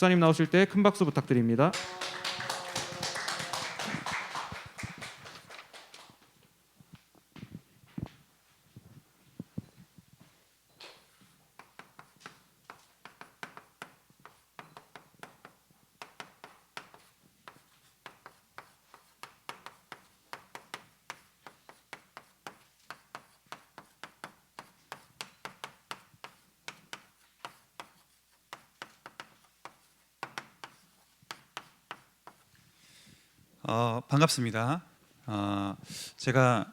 목사님 나오실 때 큰 박수 부탁드립니다. 반갑습니다. 제가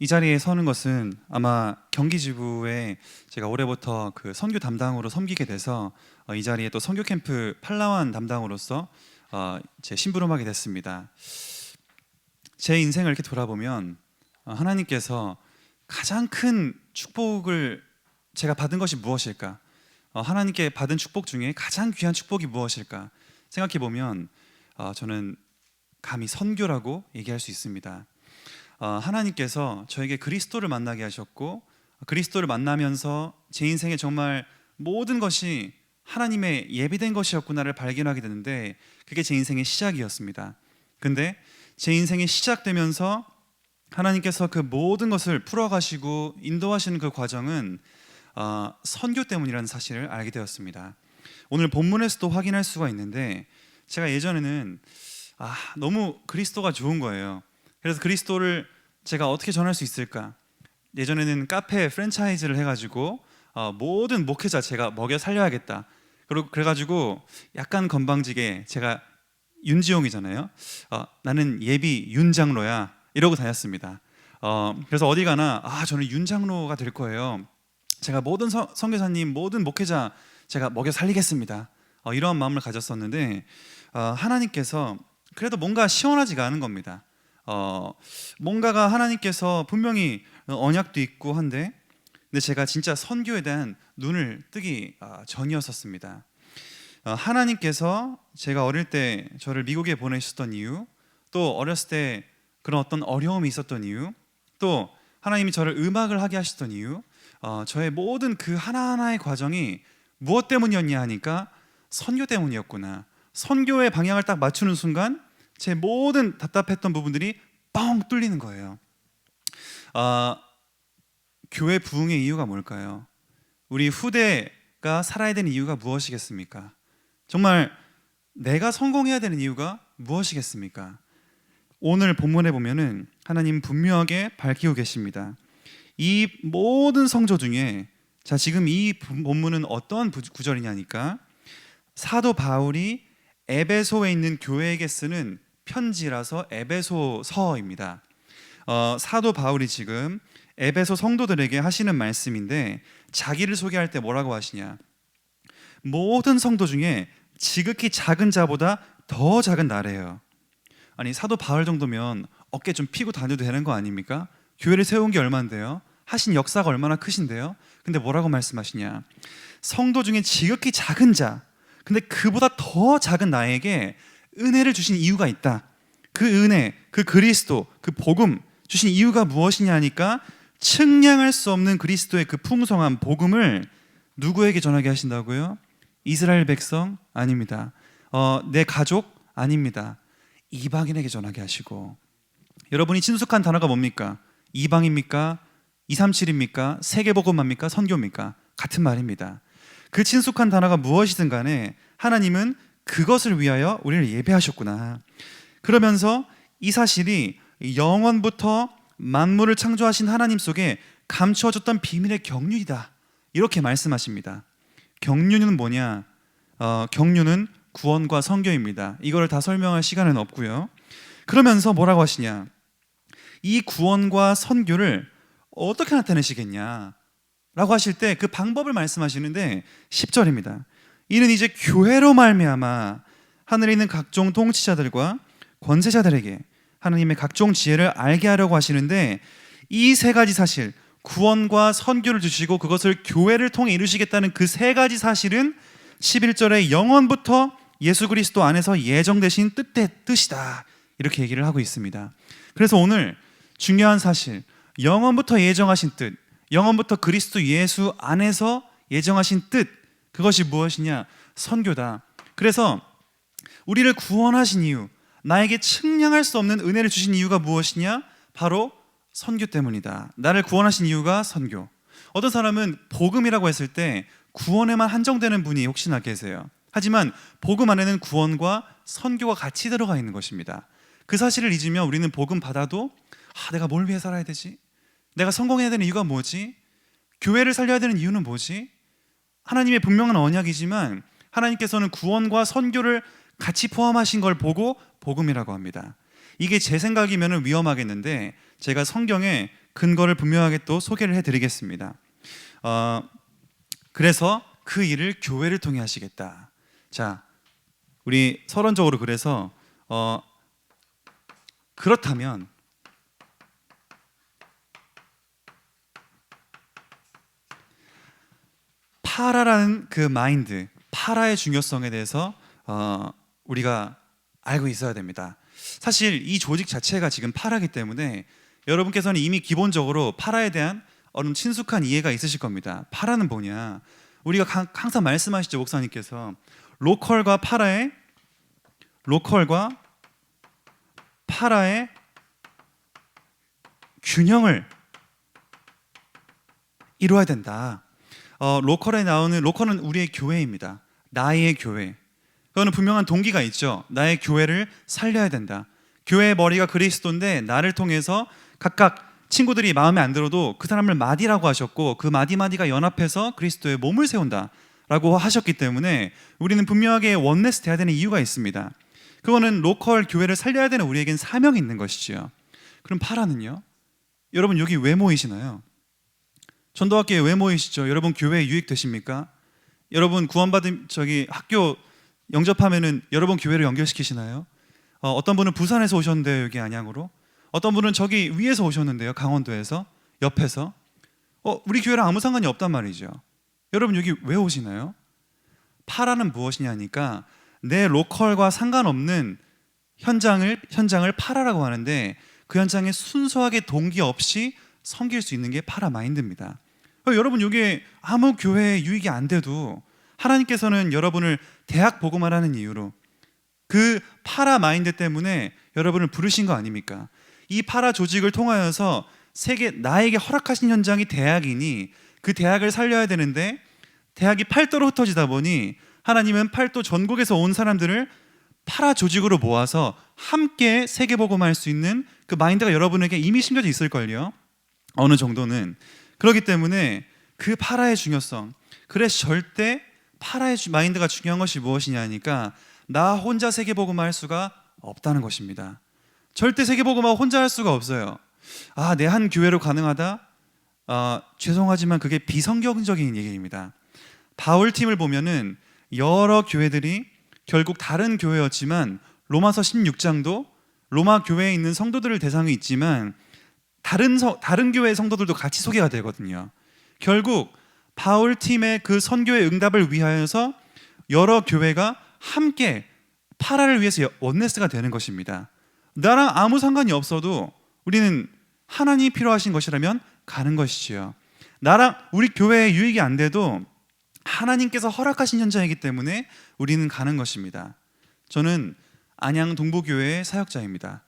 이 자리에 서는 것은 아마 경기지부에 제가 올해부터 그 선교 담당으로 섬기게 돼서 이 자리에 또 선교 캠프 팔라완 담당으로서 제 심부름하게 됐습니다. 제 인생을 이렇게 돌아보면 하나님께서 가장 큰 축복을 제가 받은 것이 무엇일까? 하나님께 받은 축복 중에 가장 귀한 축복이 무엇일까? 생각해 보면 저는 감히 선교라고 얘기할 수 있습니다. 하나님께서 저에게 그리스도를 만나게 하셨고, 그리스도를 만나면서 제 인생에 정말 모든 것이 하나님의 예비된 것이었구나를 발견하게 되는데, 그게 제 인생의 시작이었습니다. 근데 제 인생이 시작되면서 하나님께서 그 모든 것을 풀어가시고 인도하시는 그 과정은 선교 때문이라는 사실을 알게 되었습니다. 오늘 본문에서도 확인할 수가 있는데, 제가 예전에는 너무 그리스도가 좋은 거예요. 그래서 그리스도를 제가 어떻게 전할 수 있을까? 예전에는 카페 프랜차이즈를 해가지고 모든 목회자 제가 먹여 살려야겠다. 그래가지고 약간 건방지게 제가 윤지용이잖아요. 나는 예비 윤장로야 이러고 다녔습니다. 그래서 어디 가나 저는 윤장로가 될 거예요. 제가 모든 선교사님, 모든 목회자 제가 먹여 살리겠습니다. 이러한 마음을 가졌었는데 하나님께서 그래도 뭔가 시원하지가 않은 겁니다. 뭔가가 하나님께서 분명히 언약도 있고 한데, 근데 제가 진짜 선교에 대한 눈을 뜨기 전이었었습니다. 하나님께서 제가 어릴 때 저를 미국에 보내셨던 이유, 또 어렸을 때 그런 어떤 어려움이 있었던 이유, 또 하나님이 저를 음악을 하게 하셨던 이유, 저의 모든 그 하나하나의 과정이 무엇 때문이었냐 하니까 선교 때문이었구나. 선교의 방향을 딱 맞추는 순간 제 모든 답답했던 부분들이 뻥 뚫리는 거예요. 교회 부흥의 이유가 뭘까요? 우리 후대가 살아야 되는 이유가 무엇이겠습니까? 정말 내가 성공해야 되는 이유가 무엇이겠습니까? 오늘 본문에 보면은 하나님 분명하게 밝히고 계십니다. 이 모든 성조 중에 지금 이 본문은 어떤 구절이냐니까, 사도 바울이 에베소에 있는 교회에게 쓰는 편지라서 에베소서입니다. 사도 바울이 지금 에베소 성도들에게 하시는 말씀인데, 자기를 소개할 때 뭐라고 하시냐? 모든 성도 중에 지극히 작은 자보다 더 작은 나래요. 아니, 사도 바울 정도면 어깨 좀 피고 다녀도 되는 거 아닙니까? 교회를 세운 게 얼마인데요? 하신 역사가 얼마나 크신데요? 근데 뭐라고 말씀하시냐? 성도 중에 지극히 작은 자, 근데 그보다 더 작은 나에게 은혜를 주신 이유가 있다. 그 은혜, 그 그리스도, 그 복음 주신 이유가 무엇이냐 하니까, 측량할 수 없는 그리스도의 그 풍성한 복음을 누구에게 전하게 하신다고요? 이스라엘 백성? 아닙니다. 내 가족? 아닙니다. 이방인에게 전하게 하시고. 여러분이 친숙한 단어가 뭡니까? 이방입니까? 237입니까? 세계복음합니까? 선교입니까? 같은 말입니다. 그 친숙한 단어가 무엇이든 간에 하나님은 그것을 위하여 우리를 예배하셨구나. 그러면서 이 사실이 영원부터 만물을 창조하신 하나님 속에 감추어졌던 비밀의 경륜이다, 이렇게 말씀하십니다. 경륜은 뭐냐? 경륜은 구원과 선교입니다. 이걸 다 설명할 시간은 없고요. 그러면서 뭐라고 하시냐? 이 구원과 선교를 어떻게 나타내시겠냐 라고 하실 때 그 방법을 말씀하시는데 10절입니다. 이는 이제 교회로 말미암아 하늘에 있는 각종 통치자들과 권세자들에게 하나님의 각종 지혜를 알게 하려고 하시는데, 이 세 가지 사실, 구원과 선교를 주시고 그것을 교회를 통해 이루시겠다는 그 세 가지 사실은 11절에 영원부터 예수 그리스도 안에서 예정되신 뜻이다, 이렇게 얘기를 하고 있습니다. 그래서 오늘 중요한 사실, 영원부터 예정하신 뜻, 영원부터 그리스도 예수 안에서 예정하신 뜻, 그것이 무엇이냐? 선교다. 그래서 우리를 구원하신 이유, 나에게 측량할 수 없는 은혜를 주신 이유가 무엇이냐? 바로 선교 때문이다. 나를 구원하신 이유가 선교. 어떤 사람은 복음이라고 했을 때 구원에만 한정되는 분이 혹시나 계세요. 하지만 복음 안에는 구원과 선교가 같이 들어가 있는 것입니다. 그 사실을 잊으면 우리는 복음 받아도 내가 뭘 위해 살아야 되지? 내가 성공해야 되는 이유가 뭐지? 교회를 살려야 되는 이유는 뭐지? 하나님의 분명한 언약이지만 하나님께서는 구원과 선교를 같이 포함하신 걸 보고 복음이라고 합니다. 이게 제 생각이면 위험하겠는데 제가 성경에 근거를 분명하게 또 소개를 해드리겠습니다. 그래서 그 일을 교회를 통해 하시겠다. 자, 우리 서론적으로 그래서 그렇다면 파라라는 그 마인드, 파라의 중요성에 대해서 우리가 알고 있어야 됩니다. 사실 이 조직 자체가 지금 파라기 때문에 여러분께서는 이미 기본적으로 파라에 대한 어느 친숙한 이해가 있으실 겁니다. 파라는 뭐냐? 우리가 항상 말씀하시죠, 목사님께서 로컬과 파라의 균형을 이루어야 된다. 로컬은 우리의 교회입니다. 나의 교회. 그거는 분명한 동기가 있죠. 나의 교회를 살려야 된다. 교회의 머리가 그리스도인데 나를 통해서 각각 친구들이 마음에 안 들어도 그 사람을 마디라고 하셨고 그 마디마디가 연합해서 그리스도의 몸을 세운다라고 하셨기 때문에 우리는 분명하게 원네스 돼야 되는 이유가 있습니다. 그거는 로컬 교회를 살려야 되는 우리에겐 사명이 있는 것이죠. 그럼 파라는요? 여러분 여기 왜 모이시나요? 전도학교에 왜 모이시죠? 여러분 교회에 유익되십니까? 여러분 구원받은 학교 영접하면은 여러분 교회를 연결시키시나요? 어떤 분은 부산에서 오셨는데요, 여기 안양으로. 어떤 분은 저기 위에서 오셨는데요, 강원도에서, 옆에서. 우리 교회랑 아무 상관이 없단 말이죠. 여러분 여기 왜 오시나요? 파라는 무엇이냐니까 내 로컬과 상관없는 현장을 파라라고 하는데 그 현장에 순수하게 동기 없이 섬길 수 있는 게 파라 마인드입니다. 여러분 여기에 아무 교회에 유익이 안 돼도 하나님께서는 여러분을 대학 복음화라는 이유로 그 파라 마인드 때문에 여러분을 부르신 거 아닙니까? 이 파라 조직을 통하여서 나에게 허락하신 현장이 대학이니 그 대학을 살려야 되는데 대학이 팔도로 흩어지다 보니 하나님은 팔도 전국에서 온 사람들을 파라 조직으로 모아서 함께 세계복음할 수 있는 그 마인드가 여러분에게 이미 심겨져 있을걸요. 어느 정도는. 그렇기 때문에 그 파라의 중요성, 그래서 절대 파라의 마인드가 중요한 것이 무엇이냐 하니까 나 혼자 세계복음화 할 수가 없다는 것입니다. 절대 세계복음화 혼자 할 수가 없어요. 내 한 교회로 가능하다? 죄송하지만 그게 비성경적인 얘기입니다. 바울 팀을 보면은 여러 교회들이 결국 다른 교회였지만 로마서 16장도 로마 교회에 있는 성도들을 대상이 있지만 다른 교회의 성도들도 같이 소개가 되거든요. 결국 바울 팀의 그 선교의 응답을 위하여서 여러 교회가 함께 파라를 위해서 원네스가 되는 것입니다. 나랑 아무 상관이 없어도 우리는 하나님이 필요하신 것이라면 가는 것이지요. 우리 교회에 유익이 안 돼도 하나님께서 허락하신 현장이기 때문에 우리는 가는 것입니다. 저는 안양 동부교회의 사역자입니다.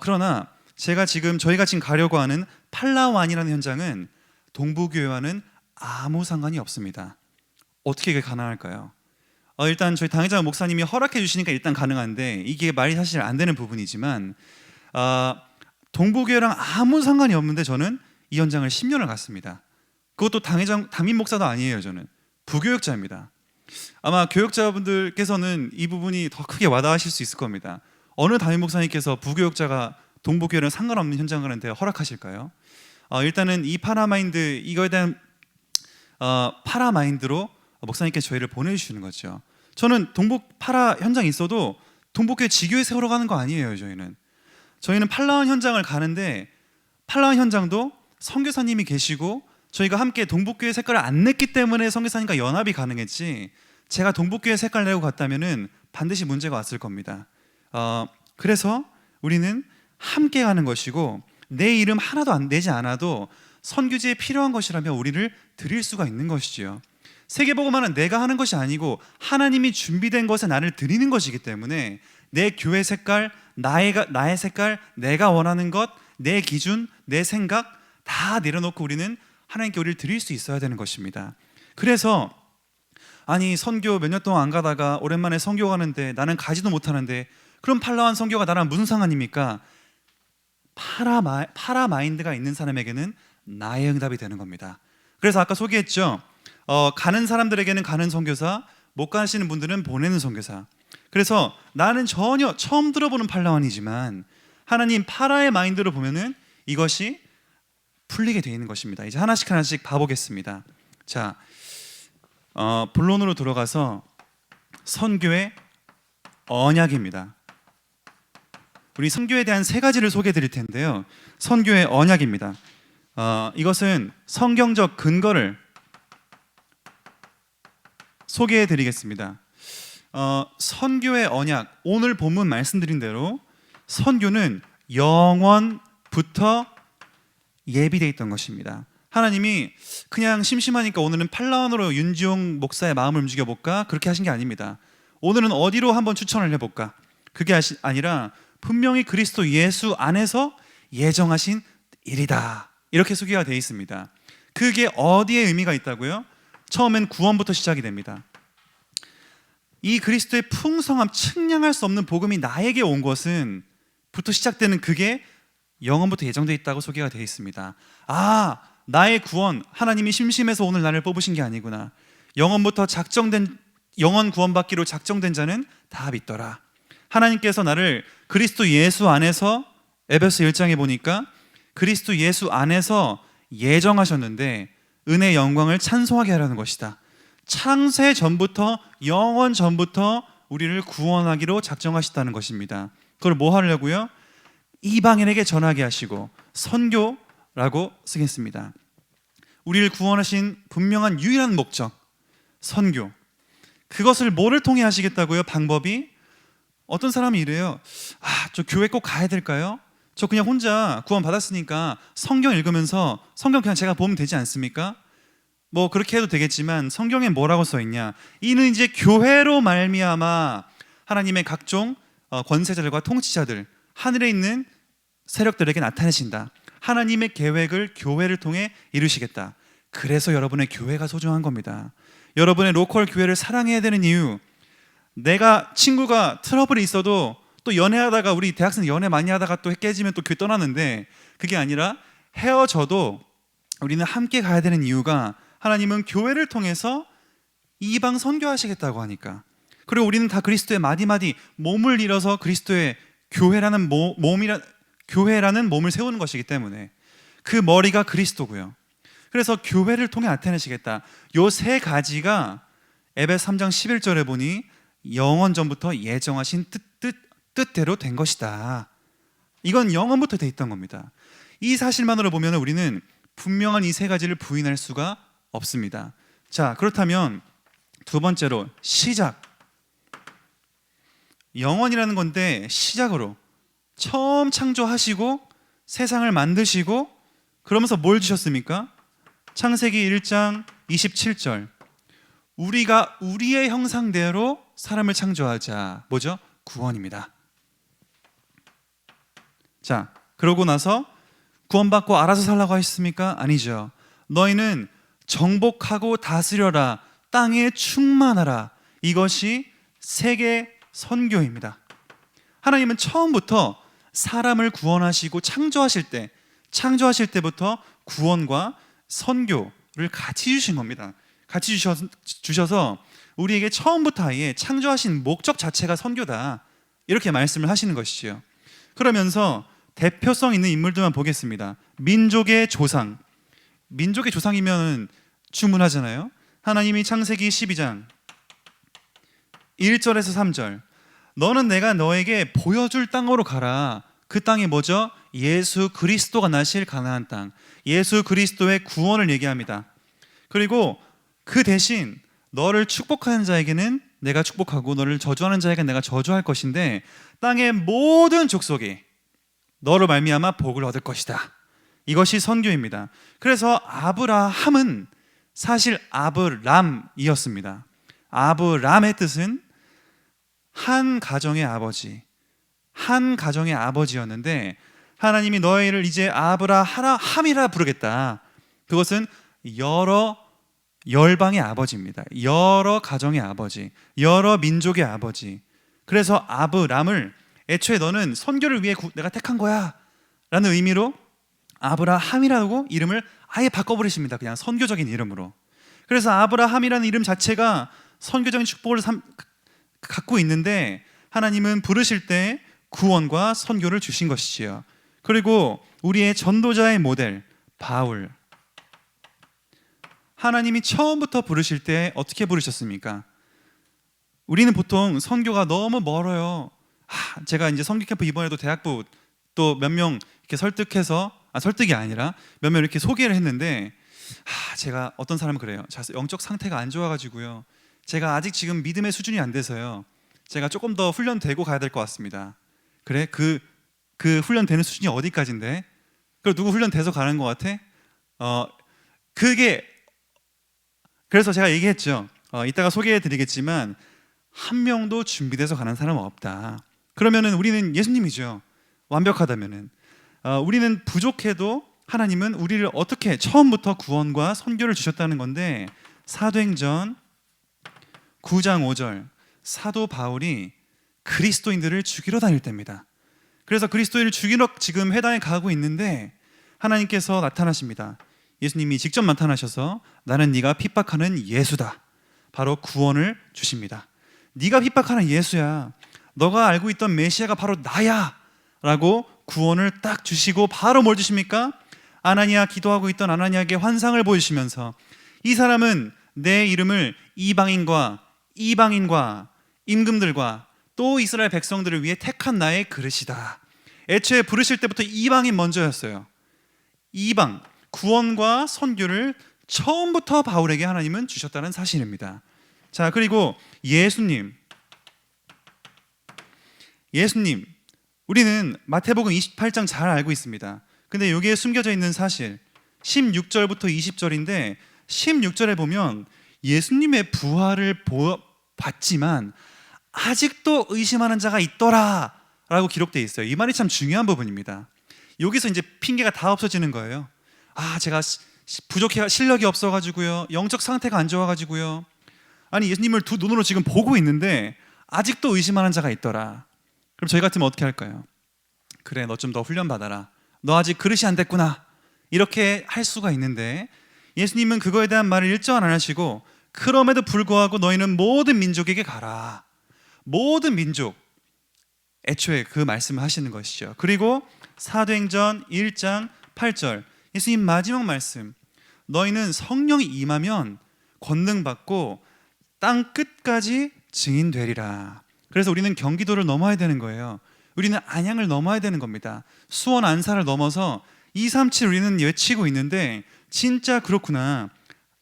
그러나 저희가 지금 가려고 하는 팔라완이라는 현장은 동부교회와는 아무 상관이 없습니다. 어떻게 이게 가능할까요? 일단 저희 당회장 목사님이 허락해 주시니까 일단 가능한데 이게 말이 사실 안 되는 부분이지만 동부교회랑 아무 상관이 없는데 저는 이 현장을 10년을 갔습니다. 그것도 담임 목사도 아니에요. 저는 부교역자입니다. 아마 교역자분들께서는 이 부분이 더 크게 와닿으실 수 있을 겁니다. 어느 담임 목사님께서 부교역자가 동부교회랑 상관없는 현장을 하는데 허락하실까요? 일단은 이 파라마인드, 이거에 대한 파라마인드로 목사님께서 저희를 보내주시는 거죠. 저는 파라 현장에 있어도 동북교회 지교회 세우러 가는 거 아니에요. 저희는 팔라완 현장을 가는데 팔라완 현장도 선교사님이 계시고 저희가 함께 동북교회 색깔을 안 냈기 때문에 선교사님과 연합이 가능했지, 제가 동북교회 색깔 내고 갔다면은 반드시 문제가 왔을 겁니다. 그래서 우리는 함께 가는 것이고 내 이름 하나도 안 내지 않아도 선교지에 필요한 것이라면 우리를 드릴 수가 있는 것이지요. 세계복음화는 내가 하는 것이 아니고 하나님이 준비된 것에 나를 드리는 것이기 때문에 내 교회 색깔, 나의 색깔, 내가 원하는 것, 내 기준, 내 생각 다 내려놓고 우리는 하나님께 우리를 드릴 수 있어야 되는 것입니다. 그래서 아니 선교 몇 년 동안 안 가다가 오랜만에 선교 가는데 나는 가지도 못하는데 그럼 팔라완 선교가 나랑 무슨 상관입니까? 파라 마인드가 있는 사람에게는 나의 응답이 되는 겁니다. 그래서 아까 소개했죠. 가는 사람들에게는 가는 선교사, 못 가시는 분들은 보내는 선교사. 그래서 나는 전혀 처음 들어보는 팔라완이지만 하나님 파라의 마인드로 보면은 이것이 풀리게 되어 있는 것입니다. 이제 하나씩 봐보겠습니다. 자, 본론으로 들어가서 선교의 언약입니다. 우리 선교에 대한 세 가지를 소개해 드릴 텐데요. 선교의 언약입니다. 이것은 성경적 근거를 소개해 드리겠습니다. 선교의 언약, 오늘 본문 말씀드린 대로 선교는 영원부터 예비되어 있던 것입니다. 하나님이 그냥 심심하니까 오늘은 팔라완으로 윤지용 목사의 마음을 움직여볼까? 그렇게 하신 게 아닙니다. 오늘은 어디로 한번 추천을 해볼까? 그게 아니라 분명히 그리스도 예수 안에서 예정하신 일이다, 이렇게 소개가 되어 있습니다. 그게 어디에 의미가 있다고요? 처음엔 구원부터 시작이 됩니다. 이 그리스도의 풍성함, 측량할 수 없는 복음이 나에게 온 것은 부터 시작되는 그게 영원부터 예정되어 있다고 소개가 되어 있습니다. 나의 구원, 하나님이 심심해서 오늘 나를 뽑으신 게 아니구나. 영원부터 영원 구원받기로 작정된 자는 다 믿더라. 하나님께서 나를 그리스도 예수 안에서, 에베소 1장에 보니까 그리스도 예수 안에서 예정하셨는데 은혜의 영광을 찬송하게 하라는 것이다. 창세 전부터, 영원 전부터 우리를 구원하기로 작정하셨다는 것입니다. 그걸 뭐 하려고요? 이방인에게 전하게 하시고, 선교라고 쓰겠습니다. 우리를 구원하신 분명한 유일한 목적, 선교. 그것을 뭐를 통해 하시겠다고요? 방법이? 어떤 사람이 이래요. 저 교회 꼭 가야 될까요? 저 그냥 혼자 구원 받았으니까 성경 읽으면서 성경 그냥 제가 보면 되지 않습니까? 뭐 그렇게 해도 되겠지만 성경에 뭐라고 써 있냐? 이는 이제 교회로 말미암아 하나님의 각종 권세자들과 통치자들, 하늘에 있는 세력들에게 나타내신다. 하나님의 계획을 교회를 통해 이루시겠다. 그래서 여러분의 교회가 소중한 겁니다. 여러분의 로컬 교회를 사랑해야 되는 이유, 내가 친구가 트러블이 있어도 또 연애하다가, 우리 대학생 연애 많이 하다가 또 깨지면 또 교회 떠나는데, 그게 아니라 헤어져도 우리는 함께 가야 되는 이유가 하나님은 교회를 통해서 이방 선교하시겠다고 하니까. 그리고 우리는 다 그리스도의 마디마디 몸을 이뤄서 그리스도의 교회라는 몸을 세우는 것이기 때문에 그 머리가 그리스도고요. 그래서 교회를 통해 나타내시겠다. 요 세 가지가 에베소 3장 11절에 보니 영원 전부터 예정하신 뜻대로 된 것이다. 이건 영원부터 돼 있던 겁니다. 이 사실만으로 보면 우리는 분명한 이 세 가지를 부인할 수가 없습니다. 자, 그렇다면 두 번째로 시작. 영원이라는 건데 시작으로 처음 창조하시고 세상을 만드시고 그러면서 뭘 주셨습니까? 창세기 1장 27절, 우리가 우리의 형상대로 사람을 창조하자. 뭐죠? 구원입니다. 자, 그러고 나서 구원받고 알아서 살라고 하셨습니까? 아니죠. 너희는 정복하고 다스려라, 땅에 충만하라. 이것이 세계 선교입니다. 하나님은 처음부터 사람을 구원하시고 창조하실 때부터 구원과 선교를 같이 주신 겁니다. 같이 주셔서 우리에게 처음부터 아예 창조하신 목적 자체가 선교다, 이렇게 말씀을 하시는 것이지요. 그러면서 대표성 있는 인물들만 보겠습니다. 민족의 조상. 민족의 조상이면 충분하잖아요. 하나님이 창세기 12장 1절에서 3절, 너는 내가 너에게 보여줄 땅으로 가라. 그 땅이 뭐죠? 예수 그리스도가 나실 가나안 땅, 예수 그리스도의 구원을 얘기합니다. 그리고 그 대신 너를 축복하는 자에게는 내가 축복하고 너를 저주하는 자에게는 내가 저주할 것인데 땅의 모든 족속이 너로 말미암아 복을 얻을 것이다. 이것이 선교입니다. 그래서 아브라함은 사실 아브람이었습니다. 아브람의 뜻은 한 가정의 아버지, 한 가정의 아버지였는데 하나님이 너희를 이제 아브라함이라 부르겠다. 그것은 여러 열방의 아버지입니다. 여러 가정의 아버지, 여러 민족의 아버지. 그래서 아브람을 애초에 너는 선교를 위해 내가 택한 거야 라는 의미로 아브라함이라고 이름을 아예 바꿔버리십니다. 그냥 선교적인 이름으로. 그래서 아브라함이라는 이름 자체가 선교적인 축복을 갖고 있는데 하나님은 부르실 때 구원과 선교를 주신 것이지요. 그리고 우리의 전도자의 모델 바울, 하나님이 처음부터 부르실 때 어떻게 부르셨습니까? 우리는 보통 선교가 너무 멀어요. 제가 이제 선교 캠프 이번에도 대학부 또 몇 명 이렇게 설득해서 설득이 아니라 몇 명 이렇게 소개를 했는데 제가 어떤 사람은 그래요. 영적 상태가 안 좋아가지고요. 제가 아직 지금 믿음의 수준이 안 돼서요. 제가 조금 더 훈련되고 가야 될 것 같습니다. 그래? 그 훈련되는 수준이 어디까지인데? 그리고 누구 훈련돼서 가는 것 같아? 그래서 제가 얘기했죠. 이따가 소개해드리겠지만 한 명도 준비돼서 가는 사람은 없다. 그러면은 우리는 예수님이죠. 완벽하다면은 우리는 부족해도 하나님은 우리를 어떻게 처음부터 구원과 선교를 주셨다는 건데 사도행전 9장 5절 사도 바울이 그리스도인들을 죽이러 다닐 때입니다. 그래서 그리스도인을 죽이러 지금 회당에 가고 있는데 하나님께서 나타나십니다. 예수님이 직접 나타나셔서 나는 네가 핍박하는 예수다. 바로 구원을 주십니다. 네가 핍박하는 예수야. 너가 알고 있던 메시아가 바로 나야. 라고 구원을 딱 주시고 바로 뭘 주십니까? 아나니아 기도하고 있던 아나니아에게 환상을 보여주시면서 이 사람은 내 이름을 이방인과 임금들과 또 이스라엘 백성들을 위해 택한 나의 그릇이다. 애초에 부르실 때부터 이방인 먼저였어요. 이방, 구원과 선교를 처음부터 바울에게 하나님은 주셨다는 사실입니다. 자, 그리고 예수님, 우리는 마태복음 28장 잘 알고 있습니다. 근데 여기에 숨겨져 있는 사실 16절부터 20절인데 16절에 보면 예수님의 부활을 봤지만 아직도 의심하는 자가 있더라 라고 기록되어 있어요. 이 말이 참 중요한 부분입니다. 여기서 이제 핑계가 다 없어지는 거예요. 제가 부족해 실력이 없어가지고요, 영적 상태가 안 좋아가지고요. 아니 예수님을 두 눈으로 지금 보고 있는데 아직도 의심하는 자가 있더라. 그럼 저희 같으면 어떻게 할까요? 그래, 너 좀 더 훈련 받아라. 너 아직 그릇이 안 됐구나. 이렇게 할 수가 있는데 예수님은 그거에 대한 말을 일절 안 하시고 그럼에도 불구하고 너희는 모든 민족에게 가라. 모든 민족, 애초에 그 말씀을 하시는 것이죠. 그리고 사도행전 1장 8절 예수님 마지막 말씀, 너희는 성령이 임하면 권능 받고 땅 끝까지 증인 되리라. 그래서 우리는 경기도를 넘어야 되는 거예요. 우리는 안양을 넘어야 되는 겁니다. 수원 안사를 넘어서 237 우리는 외치고 있는데 진짜 그렇구나.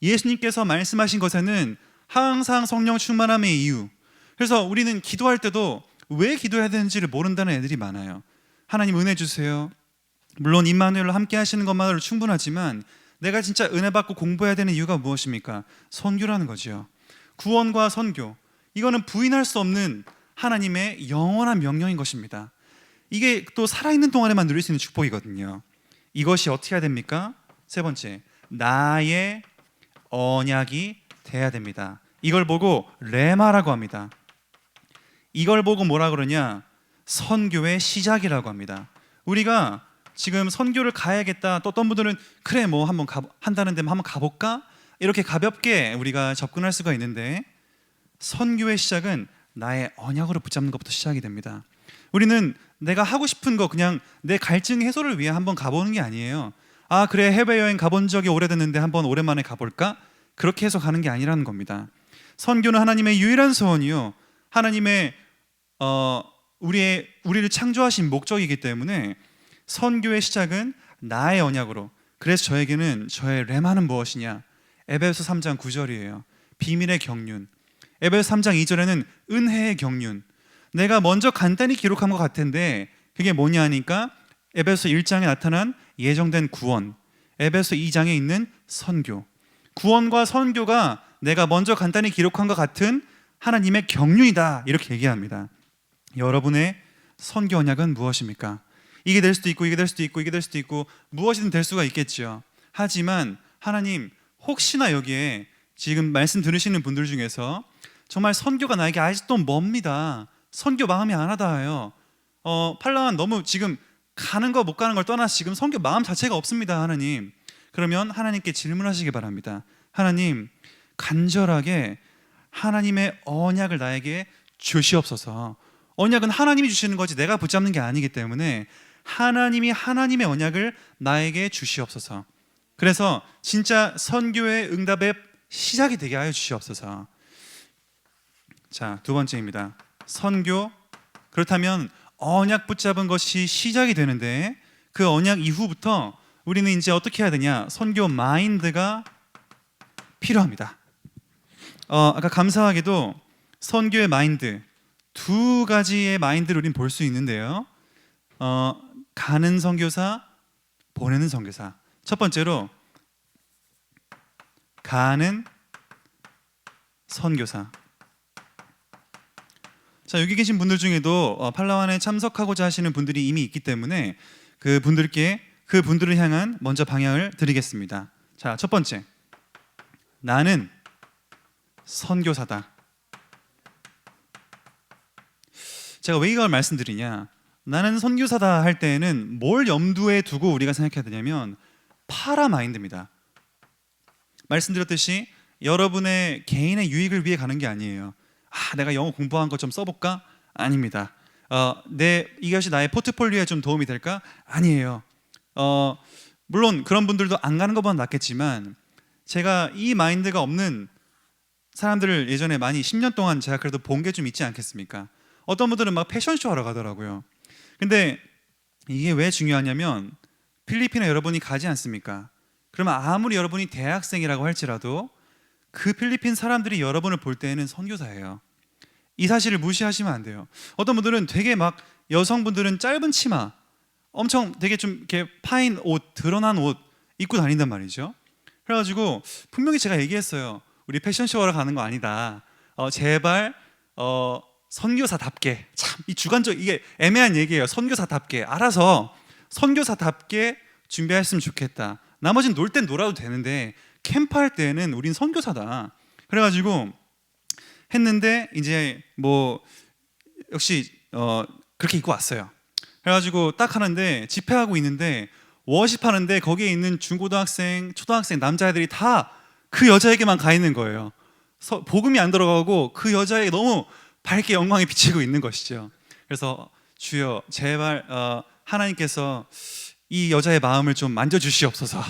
예수님께서 말씀하신 것에는 항상 성령 충만함의 이유. 그래서 우리는 기도할 때도 왜 기도해야 되는지를 모른다는 애들이 많아요. 하나님 은혜 주세요. 물론 임마누엘로 함께 하시는 것만으로 충분하지만 내가 진짜 은혜 받고 공부해야 되는 이유가 무엇입니까? 선교라는 거죠. 구원과 선교, 이거는 부인할 수 없는 하나님의 영원한 명령인 것입니다. 이게 또 살아있는 동안에만 누릴 수 있는 축복이거든요. 이것이 어떻게 해야 됩니까? 세 번째, 나의 언약이 돼야 됩니다. 이걸 보고 레마라고 합니다. 이걸 보고 뭐라 그러냐? 선교의 시작이라고 합니다. 우리가 지금 선교를 가야겠다. 또 어떤 분들은 그래 뭐 한번 한다는 데만 한번 가볼까? 이렇게 가볍게 우리가 접근할 수가 있는데 선교의 시작은 나의 언약으로 붙잡는 것부터 시작이 됩니다. 우리는 내가 하고 싶은 거 그냥 내 갈증 해소를 위해 한번 가보는 게 아니에요. 그래 해외여행 가본 적이 오래됐는데 한번 오랜만에 가볼까? 그렇게 해서 가는 게 아니라는 겁니다. 선교는 하나님의 유일한 소원이요, 하나님의 우리를 창조하신 목적이기 때문에 선교의 시작은 나의 언약으로. 그래서 저에게는 저의 레마는 무엇이냐? 에베소 3장 9절이에요. 비밀의 경륜. 에베소 3장 2절에는 은혜의 경륜. 내가 먼저 간단히 기록한 것 같은데 그게 뭐냐 하니까 에베소 1장에 나타난 예정된 구원, 에베소 2장에 있는 선교. 구원과 선교가 내가 먼저 간단히 기록한 것 같은 하나님의 경륜이다, 이렇게 얘기합니다. 여러분의 선교 언약은 무엇입니까? 이게 될 수도 있고 이게 될 수도 있고 이게 될 수도 있고 무엇이든 될 수가 있겠죠. 하지만 하나님, 혹시나 여기에 지금 말씀 들으시는 분들 중에서 정말 선교가 나에게 아직도 멉니다, 선교 마음이 안 와닿아요, 팔랑은 너무 지금 가는 거 못 가는 걸 떠나서 지금 선교 마음 자체가 없습니다, 하나님. 그러면 하나님께 질문하시기 바랍니다. 하나님, 간절하게 하나님의 언약을 나에게 주시옵소서. 언약은 하나님이 주시는 거지 내가 붙잡는 게 아니기 때문에 하나님이 하나님의 언약을 나에게 주시옵소서. 그래서 진짜 선교의 응답의 시작이 되게 하여 주시옵소서. 자, 두 번째입니다. 선교. 그렇다면 언약 붙잡은 것이 시작이 되는데 그 언약 이후부터 우리는 이제 어떻게 해야 되냐? 선교 마인드가 필요합니다. 아까 감사하게도 선교의 마인드, 두 가지의 마인드를 우리는 볼 수 있는데요. 가는 선교사, 보내는 선교사. 첫 번째로 가는 선교사. 자, 여기 계신 분들 중에도 팔라완에 참석하고자 하시는 분들이 이미 있기 때문에 그분들을 향한 먼저 방향을 드리겠습니다. 자, 첫 번째, 나는 선교사다. 제가 왜 이걸 말씀드리냐? 나는 선교사다 할 때에는 뭘 염두에 두고 우리가 생각해야 되냐면 파라 마인드입니다. 말씀드렸듯이 여러분의 개인의 유익을 위해 가는 게 아니에요. 내가 영어 공부한 거 좀 써볼까? 아닙니다. 이것이 나의 포트폴리오에 좀 도움이 될까? 아니에요. 물론 그런 분들도 안 가는 것보다 낫겠지만 제가 이 마인드가 없는 사람들을 예전에 많이 10년 동안 제가 그래도 본 게 좀 있지 않겠습니까? 어떤 분들은 막 패션쇼 하러 가더라고요. 근데 이게 왜 중요하냐면 필리핀에 여러분이 가지 않습니까? 그러면 아무리 여러분이 대학생이라고 할지라도 그 필리핀 사람들이 여러분을 볼 때에는 선교사예요. 이 사실을 무시하시면 안 돼요. 어떤 분들은 되게 막 여성분들은 짧은 치마, 엄청 되게 좀 이렇게 파인 옷, 드러난 옷 입고 다닌단 말이죠. 그래가지고 분명히 제가 얘기했어요. 우리 패션쇼 하러 가는 거 아니다. 제발 선교사답게, 참 이 주관적, 이게 애매한 얘기예요. 선교사답게 알아서 선교사답게 준비했으면 좋겠다. 나머지는 놀 땐 놀아도 되는데 캠프할 때는 우린 선교사다. 그래가지고 했는데 이제 뭐 역시 그렇게 입고 왔어요. 그래가지고 딱 하는데 집회하고 있는데 워십하는데 거기에 있는 중고등학생, 초등학생 남자애들이 다 그 여자에게만 가 있는 거예요. 복음이 안 들어가고 그 여자에게 너무 밝게 영광이 비치고 있는 것이죠. 그래서 주여 제발 하나님께서 이 여자의 마음을 좀 만져주시옵소서.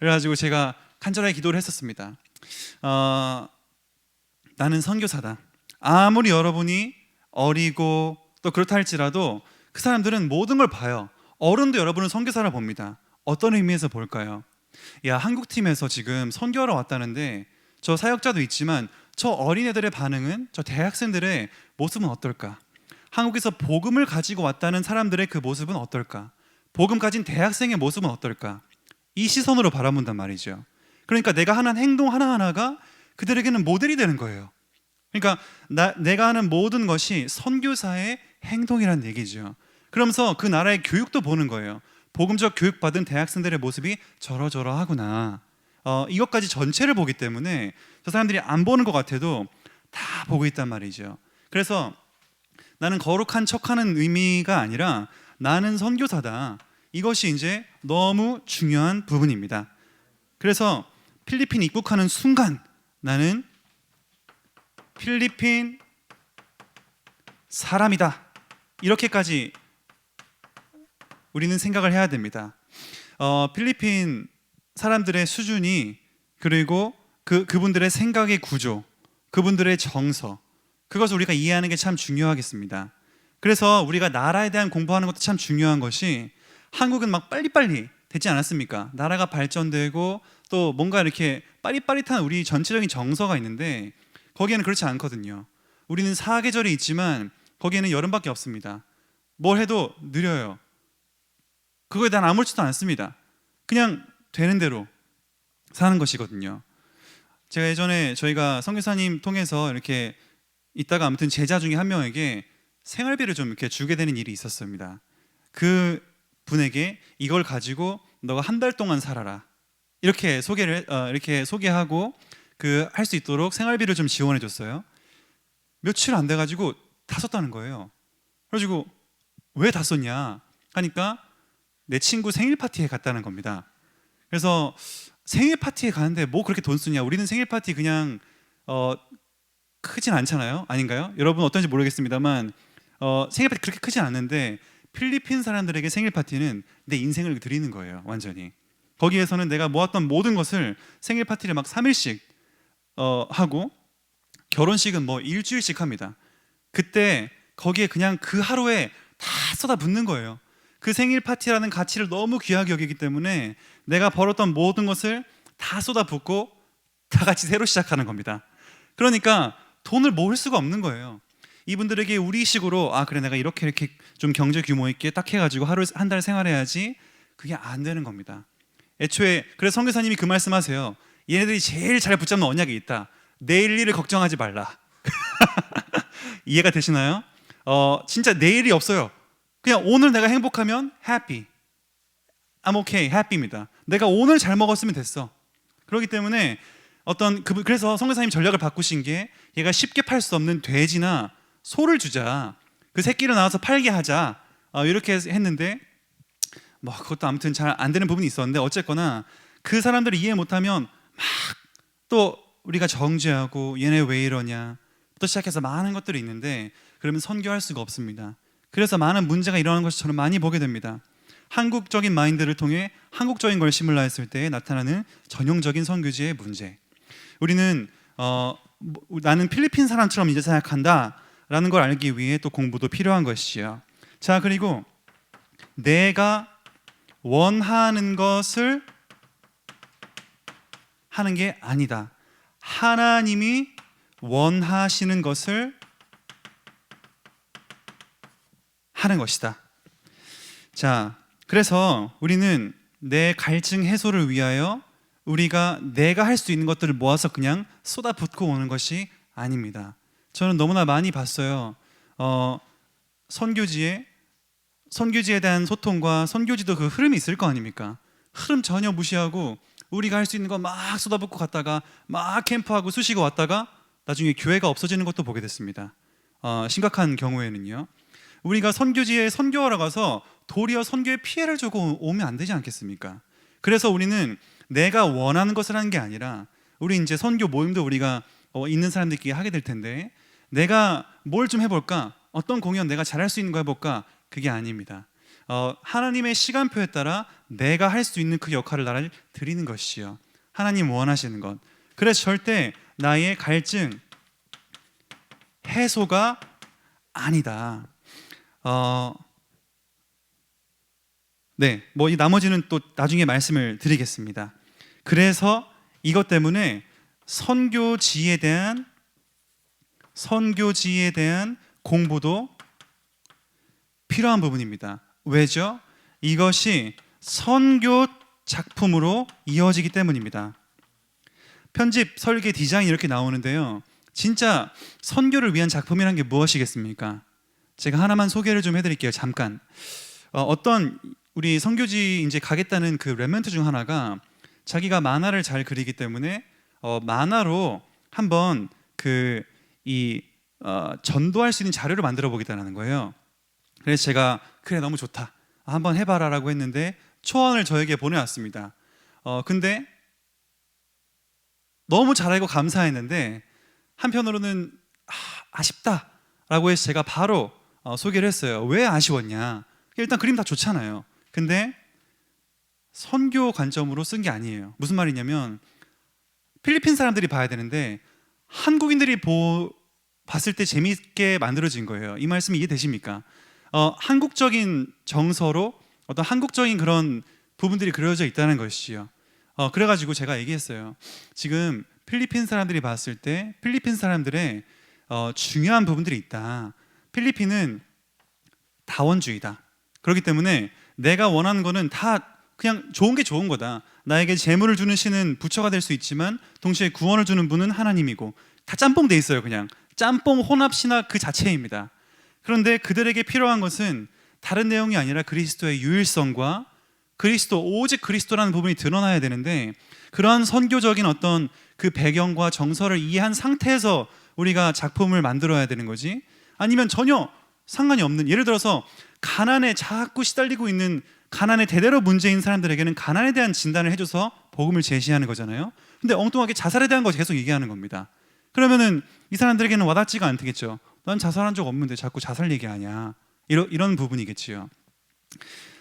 그래가지고 제가 간절하게 기도를 했었습니다. 나는 선교사다. 아무리 여러분이 어리고 또 그렇다 할지라도 그 사람들은 모든 걸 봐요. 어른도 여러분은 선교사를 봅니다. 어떤 의미에서 볼까요? 야, 한국팀에서 지금 선교하러 왔다는데 저 사역자도 있지만 저 어린애들의 반응은, 저 대학생들의 모습은 어떨까? 한국에서 복음을 가지고 왔다는 사람들의 그 모습은 어떨까? 복음 가진 대학생의 모습은 어떨까? 이 시선으로 바라본단 말이죠. 그러니까 내가 하는 행동 하나하나가 그들에게는 모델이 되는 거예요. 그러니까 내가 하는 모든 것이 선교사의 행동이라는 얘기죠. 그러면서 그 나라의 교육도 보는 거예요. 복음적 교육받은 대학생들의 모습이 저러저러하구나. 이것까지 전체를 보기 때문에 저 사람들이 안 보는 것 같아도 다 보고 있단 말이죠. 그래서 나는 거룩한 척하는 의미가 아니라 나는 선교사다. 이것이 이제 너무 중요한 부분입니다. 그래서 필리핀 입국하는 순간 나는 필리핀 사람이다. 이렇게까지 우리는 생각을 해야 됩니다. 필리핀 사람들의 수준이, 그리고 그분들의 생각의 구조, 그분들의 정서, 그것을 우리가 이해하는 게 참 중요하겠습니다. 그래서 우리가 나라에 대한 공부하는 것도 참 중요한 것이, 한국은 막 빨리빨리 되지 않았습니까? 나라가 발전되고 또 뭔가 이렇게 빠릿빠릿한 우리 전체적인 정서가 있는데 거기에는 그렇지 않거든요. 우리는 사계절이 있지만 거기에는 여름밖에 없습니다. 뭘 해도 느려요. 그거에 대한 아무렇지도 않습니다. 그냥 되는 대로 사는 것이거든요. 제가 예전에 저희가 선교사님 통해서 이렇게 있다가 아무튼 제자 중에 한 명에게 생활비를 좀 이렇게 주게 되는 일이 있었습니다. 그 분에게 이걸 가지고 너가 한 달 동안 살아라 이렇게 이렇게 소개하고 그 할 수 있도록 생활비를 좀 지원해 줬어요. 며칠 안 돼 가지고 다 썼다는 거예요. 그래가지고 왜 다 썼냐 하니까 내 친구 생일 파티에 갔다는 겁니다. 그래서 생일 파티에 가는데 뭐 그렇게 돈 쓰냐? 우리는 생일 파티 그냥 크진 않잖아요. 아닌가요? 여러분 어떤지 모르겠습니다만 생일 파티 그렇게 크진 않는데 필리핀 사람들에게 생일 파티는 내 인생을 드리는 거예요. 완전히. 거기에서는 내가 모았던 모든 것을 생일 파티를 막 3일씩 하고 결혼식은 뭐 일주일씩 합니다. 그때 거기에 그냥 그 하루에 다 쏟아붓는 거예요. 그 생일 파티라는 가치를 너무 귀하게 여기기 때문에 내가 벌었던 모든 것을 다 쏟아붓고 다 같이 새로 시작하는 겁니다. 그러니까 돈을 모을 수가 없는 거예요. 이분들에게 우리식으로 그래 내가 이렇게 좀 경제 규모 있게 딱 해가지고 하루 한 달 생활해야지 그게 안 되는 겁니다. 애초에 그래서 선교사님이 그 말씀하세요. 얘네들이 제일 잘 붙잡는 언약이 있다. 내일 일을 걱정하지 말라. 이해가 되시나요? 진짜 내일이 없어요. 그냥 오늘 내가 행복하면 happy, I'm okay, happy입니다. 내가 오늘 잘 먹었으면 됐어. 그렇기 때문에 그래서 선교사님 전략을 바꾸신 게 얘가 쉽게 팔 수 없는 돼지나 소를 주자. 그 새끼를 낳아서 팔게 하자. 이렇게 했는데 뭐 그것도 아무튼 잘 안 되는 부분이 있었는데 어쨌거나 그 사람들이 이해 못하면 막 또 우리가 정죄하고 얘네 왜 이러냐 또 시작해서 많은 것들이 있는데 그러면 선교할 수가 없습니다. 그래서 많은 문제가 일어나는 것을 저는 많이 보게 됩니다. 한국적인 마인드를 통해 한국적인 걸 심으려 했을 때 나타나는 전형적인 선교지의 문제. 우리는 나는 필리핀 사람처럼 이제 생각한다라는 걸 알기 위해 또 공부도 필요한 것이요. 자, 그리고 내가 원하는 것을 하는 게 아니다. 하나님이 원하시는 것을 하는 것이다. 자, 그래서 우리는 내 갈증 해소를 위하여 내가 할 수 있는 것들을 모아서 그냥 쏟아붓고 오는 것이 아닙니다. 저는 너무나 많이 봤어요. 선교지에 대한 소통과 선교지도 그 흐름이 있을 거 아닙니까? 흐름 전혀 무시하고 우리가 할 수 있는 거 막 쏟아붓고 갔다가 막 캠프하고 쑤시고 왔다가 나중에 교회가 없어지는 것도 보게 됐습니다. 심각한 경우에는요. 우리가 선교지에 선교하러 가서 도리어 선교에 피해를 주고 오면 안 되지 않겠습니까? 그래서 우리는 내가 원하는 것을 하는 게 아니라 우리 이제 선교 모임도 우리가 있는 사람들끼리 하게 될 텐데 내가 뭘 좀 해볼까? 어떤 공연 내가 잘할 수 있는 거 해볼까? 그게 아닙니다. 하나님의 시간표에 따라 내가 할 수 있는 그 역할을 나를 드리는 것이요. 하나님 원하시는 것. 그래서 절대 나의 갈증 해소가 아니다. 네, 뭐 이 나머지는 또 나중에 말씀을 드리겠습니다. 그래서 이것 때문에 선교지에 대한 공부도 필요한 부분입니다. 왜죠? 이것이 선교 작품으로 이어지기 때문입니다. 편집, 설계, 디자인 이렇게 나오는데요. 진짜 선교를 위한 작품이란 게 무엇이겠습니까? 제가 하나만 소개를 좀 해드릴게요. 잠깐. 어떤 우리 선교지 이제 가겠다는 그 렘넌트 중 하나가 자기가 만화를 잘 그리기 때문에 만화로 한번 전도할 수 있는 자료를 만들어 보겠다는 거예요. 그래서 제가 그래 너무 좋다. 한번 해봐라라고 했는데 초안을 저에게 보내왔습니다. 근데 너무 잘하고 감사했는데 한편으로는 아쉽다라고 해서 제가 바로 소개를 했어요. 왜 아쉬웠냐? 일단 그림 다 좋잖아요. 근데 선교 관점으로 쓴 게 아니에요. 무슨 말이냐면 필리핀 사람들이 봐야 되는데 한국인들이 봤을 때 재미있게 만들어진 거예요. 이 말씀 이해되십니까? 한국적인 정서로 어떤 한국적인 그런 부분들이 그려져 있다는 것이요. 그래가지고 제가 얘기했어요. 지금 필리핀 사람들이 봤을 때 필리핀 사람들의 중요한 부분들이 있다. 필리핀은 다원주의다. 그렇기 때문에 내가 원하는 거는 다 그냥 좋은 게 좋은 거다. 나에게 재물을 주는 신은 부처가 될 수 있지만 동시에 구원을 주는 분은 하나님이고, 다 짬뽕 돼 있어요. 그냥 짬뽕 혼합 신학 그 자체입니다. 그런데 그들에게 필요한 것은 다른 내용이 아니라 그리스도의 유일성과 오직 그리스도라는 부분이 드러나야 되는데, 그러한 선교적인 어떤 그 배경과 정서를 이해한 상태에서 우리가 작품을 만들어야 되는 거지, 아니면 전혀 상관이 없는, 예를 들어서 가난에 자꾸 시달리고 있는, 가난에 대대로 문제인 사람들에게는 가난에 대한 진단을 해줘서 복음을 제시하는 거잖아요. 근데 엉뚱하게 자살에 대한 거 계속 얘기하는 겁니다. 그러면은 이 사람들에게는 와닿지가 않겠죠. 난 자살한 적 없는데 자꾸 자살 얘기하냐, 이런 부분이겠지요.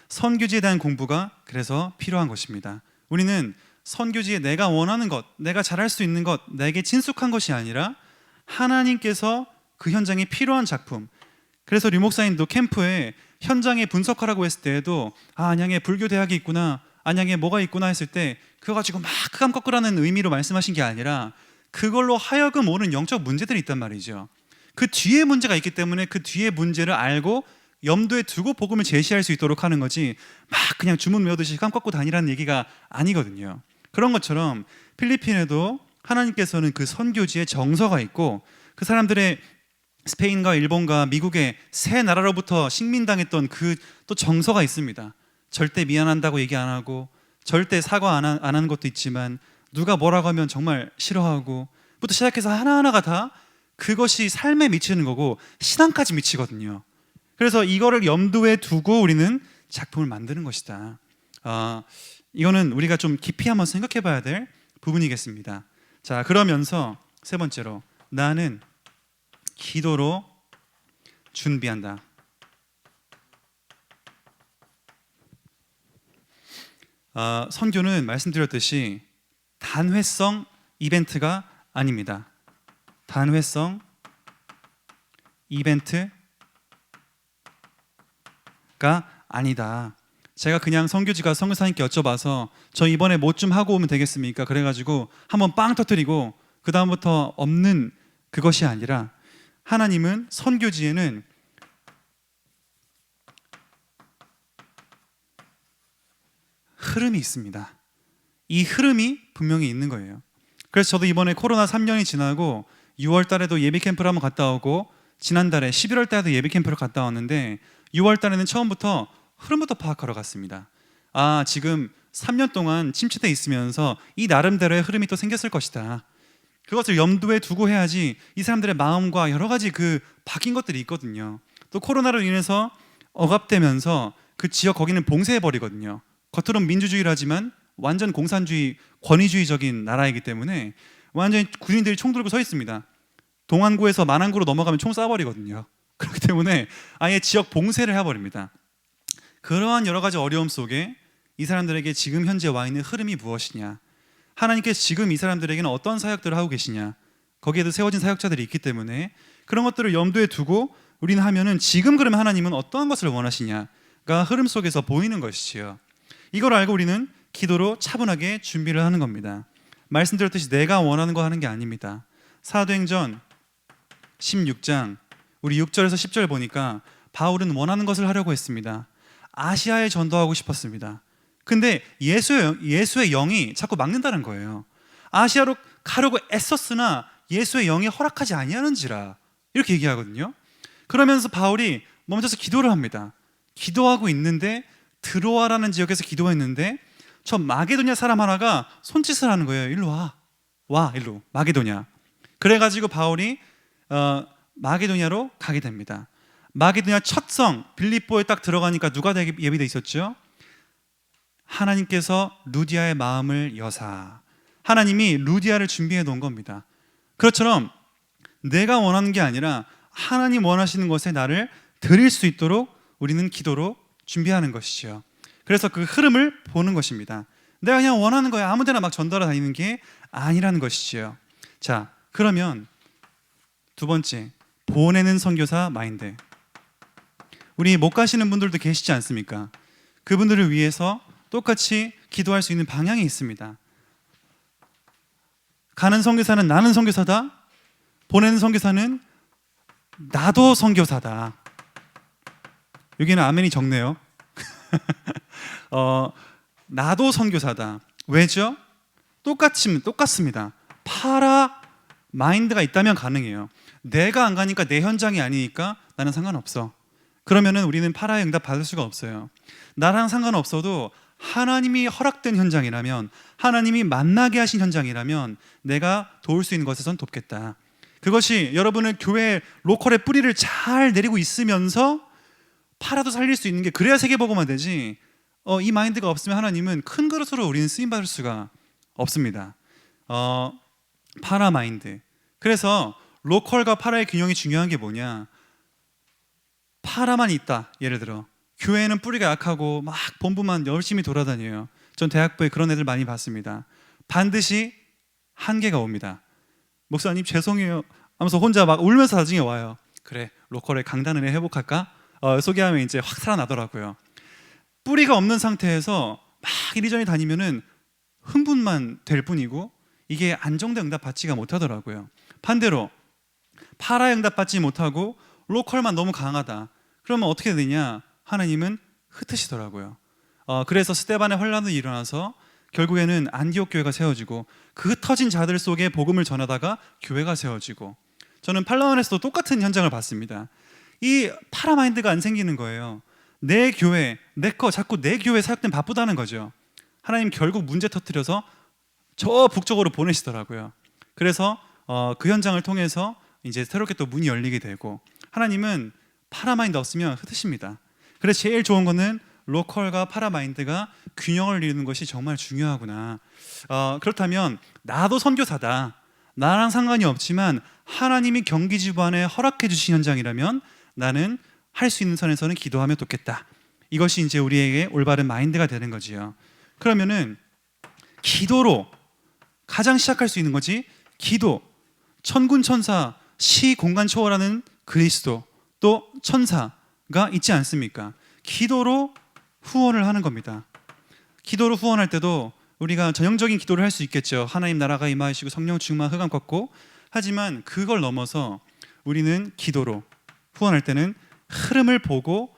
선교지에 대한 공부가 그래서 필요한 것입니다. 우리는 선교지에 내가 원하는 것, 내가 잘할 수 있는 것, 내게 친숙한 것이 아니라 하나님께서 그 현장에 필요한 작품. 그래서 류 목사님도 캠프에 현장에 분석하라고 했을 때에도 안양에 불교 대학이 있구나, 안양에 뭐가 있구나 했을 때 그거 가지고 막 흑암 꺾으라는 의미로 말씀하신 게 아니라 그걸로 하여금 오는 영적 문제들이 있단 말이죠. 그 뒤에 문제가 있기 때문에 그 뒤에 문제를 알고 염두에 두고 복음을 제시할 수 있도록 하는 거지, 막 그냥 주문 외우듯이 흑암 꺾고 다니라는 얘기가 아니거든요. 그런 것처럼 필리핀에도 하나님께서는 그 선교지에 정서가 있고, 그 사람들의 스페인과 일본과 미국의 세 나라로부터 식민당했던 그 또 정서가 있습니다. 절대 미안한다고 얘기 안 하고, 절대 사과 안 하는 것도 있지만, 누가 뭐라고 하면 정말 싫어하고, 부터 시작해서 하나하나가 다 그것이 삶에 미치는 거고 신앙까지 미치거든요. 그래서 이거를 염두에 두고 우리는 작품을 만드는 것이다. 이거는 우리가 좀 깊이 한번 생각해 봐야 될 부분이겠습니다. 자, 그러면서 세 번째로, 나는 기도로 준비한다. 선교는 말씀드렸듯이 단회성 이벤트가 아닙니다. 단회성 이벤트가 아니다. 제가 그냥 선교지가 선교사님께 여쭤봐서 저 이번에 뭐 좀 하고 오면 되겠습니까? 그래가지고 한번 빵 터뜨리고 그 다음부터 없는 그것이 아니라, 하나님은 선교지에는 흐름이 있습니다. 이 흐름이 분명히 있는 거예요. 그래서 저도 이번에 코로나 3년이 지나고 6월 달에도 예비 캠프를 한번 갔다 오고, 지난달에 11월 달에도 예비 캠프를 갔다 왔는데, 6월 달에는 처음부터 흐름부터 파악하러 갔습니다. 지금 3년 동안 침체돼 있으면서 이 나름대로의 흐름이 또 생겼을 것이다. 그것을 염두에 두고 해야지 이 사람들의 마음과 여러 가지 그 바뀐 것들이 있거든요. 또 코로나로 인해서 억압되면서 그 지역 거기는 봉쇄해버리거든요. 겉으로는 민주주의라지만 완전 공산주의, 권위주의적인 나라이기 때문에 완전히 군인들이 총 들고 서 있습니다. 동안구에서 만안구로 넘어가면 총 쏴버리거든요. 그렇기 때문에 아예 지역 봉쇄를 해버립니다. 그러한 여러 가지 어려움 속에 이 사람들에게 지금 현재 와 있는 흐름이 무엇이냐, 하나님께서 지금 이 사람들에게는 어떤 사역들을 하고 계시냐, 거기에도 세워진 사역자들이 있기 때문에 그런 것들을 염두에 두고 우리는 하면은 지금 그러면 하나님은 어떠한 것을 원하시냐가 흐름 속에서 보이는 것이지요. 이걸 알고 우리는 기도로 차분하게 준비를 하는 겁니다. 말씀드렸듯이 내가 원하는 거 하는 게 아닙니다. 사도행전 16장 우리 6절에서 10절 보니까 바울은 원하는 것을 하려고 했습니다. 아시아에 전도하고 싶었습니다. 근데 예수의 영이 자꾸 막는다는 거예요. 아시아로 가려고 애썼으나 예수의 영이 허락하지 아니하는지라, 이렇게 얘기하거든요. 그러면서 바울이 멈춰서 기도를 합니다. 기도하고 있는데, 드로아라는 지역에서 기도했는데 저 마게도냐 사람 하나가 손짓을 하는 거예요. 일로 와 일로, 마게도냐. 그래가지고 바울이 마게도냐로 가게 됩니다. 마게도냐 첫 성 빌립보에 딱 들어가니까 누가 예비돼 있었죠? 하나님께서 루디아의 마음을 여사, 하나님이 루디아를 준비해 놓은 겁니다. 그것처럼 내가 원하는 게 아니라 하나님 원하시는 것에 나를 드릴 수 있도록 우리는 기도로 준비하는 것이죠. 그래서 그 흐름을 보는 것입니다. 내가 그냥 원하는 거야 아무데나 막 전달해 다니는 게 아니라는 것이죠. 자, 그러면 두 번째, 보내는 선교사 마인드. 우리 못 가시는 분들도 계시지 않습니까? 그분들을 위해서 똑같이 기도할 수 있는 방향이 있습니다. 가는 선교사는 나는 선교사다, 보내는 선교사는 나도 선교사다. 여기는 아멘이 적네요. 나도 선교사다. 왜죠? 똑같습니다. 파라 마인드가 있다면 가능해요. 내가 안 가니까 내 현장이 아니니까 나는 상관없어. 그러면은 우리는 파라의 응답 받을 수가 없어요. 나랑 상관없어도 하나님이 허락된 현장이라면, 하나님이 만나게 하신 현장이라면 내가 도울 수 있는 것에선 돕겠다. 그것이 여러분은 교회 로컬의 뿌리를 잘 내리고 있으면서 파라도 살릴 수 있는 게, 그래야 세계복음화 되지. 이 마인드가 없으면 하나님은 큰 그릇으로 우리는 쓰임받을 수가 없습니다. 파라 마인드. 그래서 로컬과 파라의 균형이 중요한 게 뭐냐? 파라만 있다. 예를 들어 교회는 뿌리가 약하고 막 본부만 열심히 돌아다녀요. 전 대학부에 그런 애들 많이 봤습니다. 반드시 한계가 옵니다. 목사님 죄송해요 하면서 혼자 막 울면서 나중에 와요. 그래, 로컬에 강단은혜 회복할까? 소개하면 이제 확 살아나더라고요. 뿌리가 없는 상태에서 막 이리저리 다니면은 흥분만 될 뿐이고 이게 안정된 응답 받지가 못하더라고요. 반대로 파라의 응답 받지 못하고 로컬만 너무 강하다. 그러면 어떻게 되냐? 하나님은 흩으시더라고요. 그래서 스데반의 환란도 일어나서 결국에는 안디옥 교회가 세워지고 그 흩어진 자들 속에 복음을 전하다가 교회가 세워지고, 저는 팔라완에서도 똑같은 현장을 봤습니다. 이 파라 마인드가 안 생기는 거예요. 내 교회, 자꾸 내 교회 사역된 바쁘다는 거죠. 하나님 결국 문제 터뜨려서 저 북쪽으로 보내시더라고요. 그래서 그 현장을 통해서 이제 새롭게 또 문이 열리게 되고, 하나님은 파라 마인드 없으면 흩으십니다. 그래서 제일 좋은 거는 로컬과 파라 마인드가 균형을 이루는 것이 정말 중요하구나. 그렇다면 나도 선교사다. 나랑 상관이 없지만 하나님이 경기지부 안에 허락해 주신 현장이라면 나는 할 수 있는 선에서는 기도하며 돕겠다. 이것이 이제 우리에게 올바른 마인드가 되는 거지요. 그러면은 기도로 가장 시작할 수 있는 거지. 기도, 천군 천사, 시 공간 초월하는 그리스도, 또 천사가 있지 않습니까? 기도로 후원을 하는 겁니다. 기도로 후원할 때도 우리가 전형적인 기도를 할 수 있겠죠. 하나님 나라가 임하시고 성령 충만 흑암 꺾고. 하지만 그걸 넘어서 우리는 기도로 후원할 때는 흐름을 보고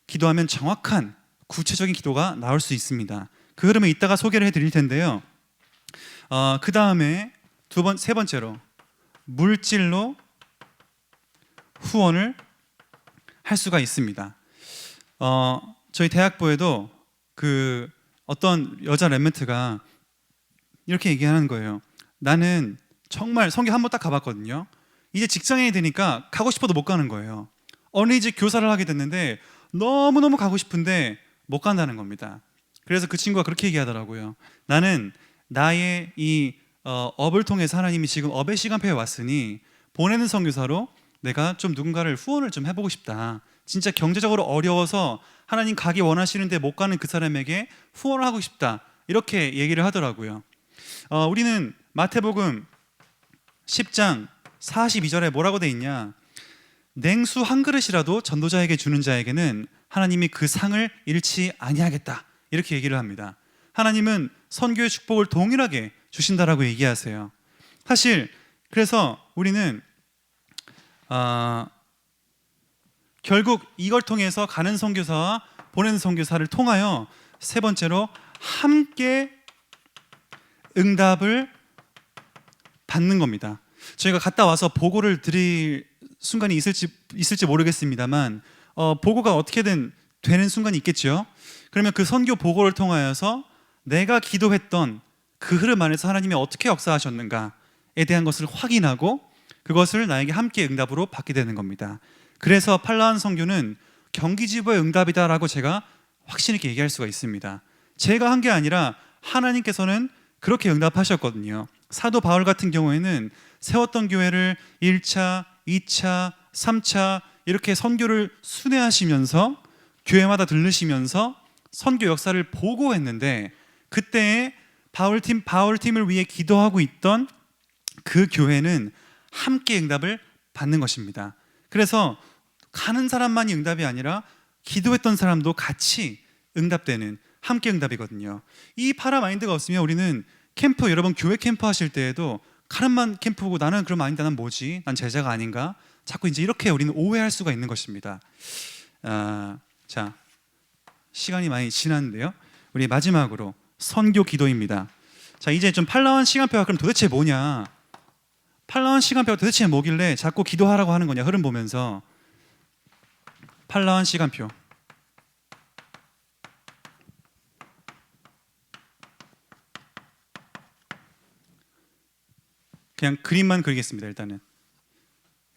기도하면 정확한 구체적인 기도가 나올 수 있습니다. 그 흐름을 이따가 소개를 해드릴 텐데요. 그 다음에 세 번째로 물질로 후원을 할 수가 있습니다. 저희 대학부에도 그 어떤 여자 랩멘트가 이렇게 얘기하는 거예요. 나는 정말 성교 한 번 딱 가봤거든요. 이제 직장인이 되니까 가고 싶어도 못 가는 거예요. 어린이집 교사를 하게 됐는데 너무너무 가고 싶은데 못 간다는 겁니다. 그래서 그 친구가 그렇게 얘기하더라고요. 나는 나의 이 업을 통해서 하나님이 지금 업의 시간표에 왔으니 보내는 선교사로 내가 좀 누군가를 후원을 좀 해보고 싶다. 진짜 경제적으로 어려워서 하나님 가기 원하시는데 못 가는 그 사람에게 후원을 하고 싶다. 이렇게 얘기를 하더라고요. 우리는 마태복음 10장 42절에 뭐라고 돼 있냐? 냉수 한 그릇이라도 전도자에게 주는 자에게는 하나님이 그 상을 잃지 아니하겠다. 이렇게 얘기를 합니다. 하나님은 선교의 축복을 동일하게 주신다라고 얘기하세요. 사실 그래서 우리는 결국 이걸 통해서 가는 선교사와 보내는 선교사를 통하여 세 번째로 함께 응답을 받는 겁니다. 저희가 갔다 와서 보고를 드릴 순간이 있을지 모르겠습니다만 보고가 어떻게든 되는 순간이 있겠죠. 그러면 그 선교 보고를 통하여서 내가 기도했던 그 흐름 안에서 하나님이 어떻게 역사하셨는가에 대한 것을 확인하고 그것을 나에게 함께 응답으로 받게 되는 겁니다. 그래서 팔라완 선교는 경기지부의 응답이다라고 제가 확신 있게 얘기할 수가 있습니다. 제가 한 게 아니라 하나님께서는 그렇게 응답하셨거든요. 사도 바울 같은 경우에는 세웠던 교회를 1차, 2차, 3차 이렇게 선교를 순회하시면서 교회마다 들르시면서 선교 역사를 보고했는데 그때에 바울팀을 위해 기도하고 있던 그 교회는 함께 응답을 받는 것입니다. 그래서 가는 사람만이 응답이 아니라 기도했던 사람도 같이 응답되는 함께 응답이거든요. 이 파라 마인드가 없으면 우리는 캠프, 여러분 교회 캠프 하실 때에도 가람만 캠프 보고 나는 그럼 아닌데 난 뭐지? 난 제자가 아닌가? 자꾸 이제 이렇게 우리는 오해할 수가 있는 것입니다. 자, 시간이 많이 지났는데요. 우리 마지막으로 선교 기도입니다. 자, 이제 좀 팔라완 시간표가 그럼 도대체 뭐냐? 팔라완 시간표가 도대체 뭐길래 자꾸 기도하라고 하는 거냐? 흐름 보면서 팔라완 시간표. 그냥 그림만 그리겠습니다. 일단은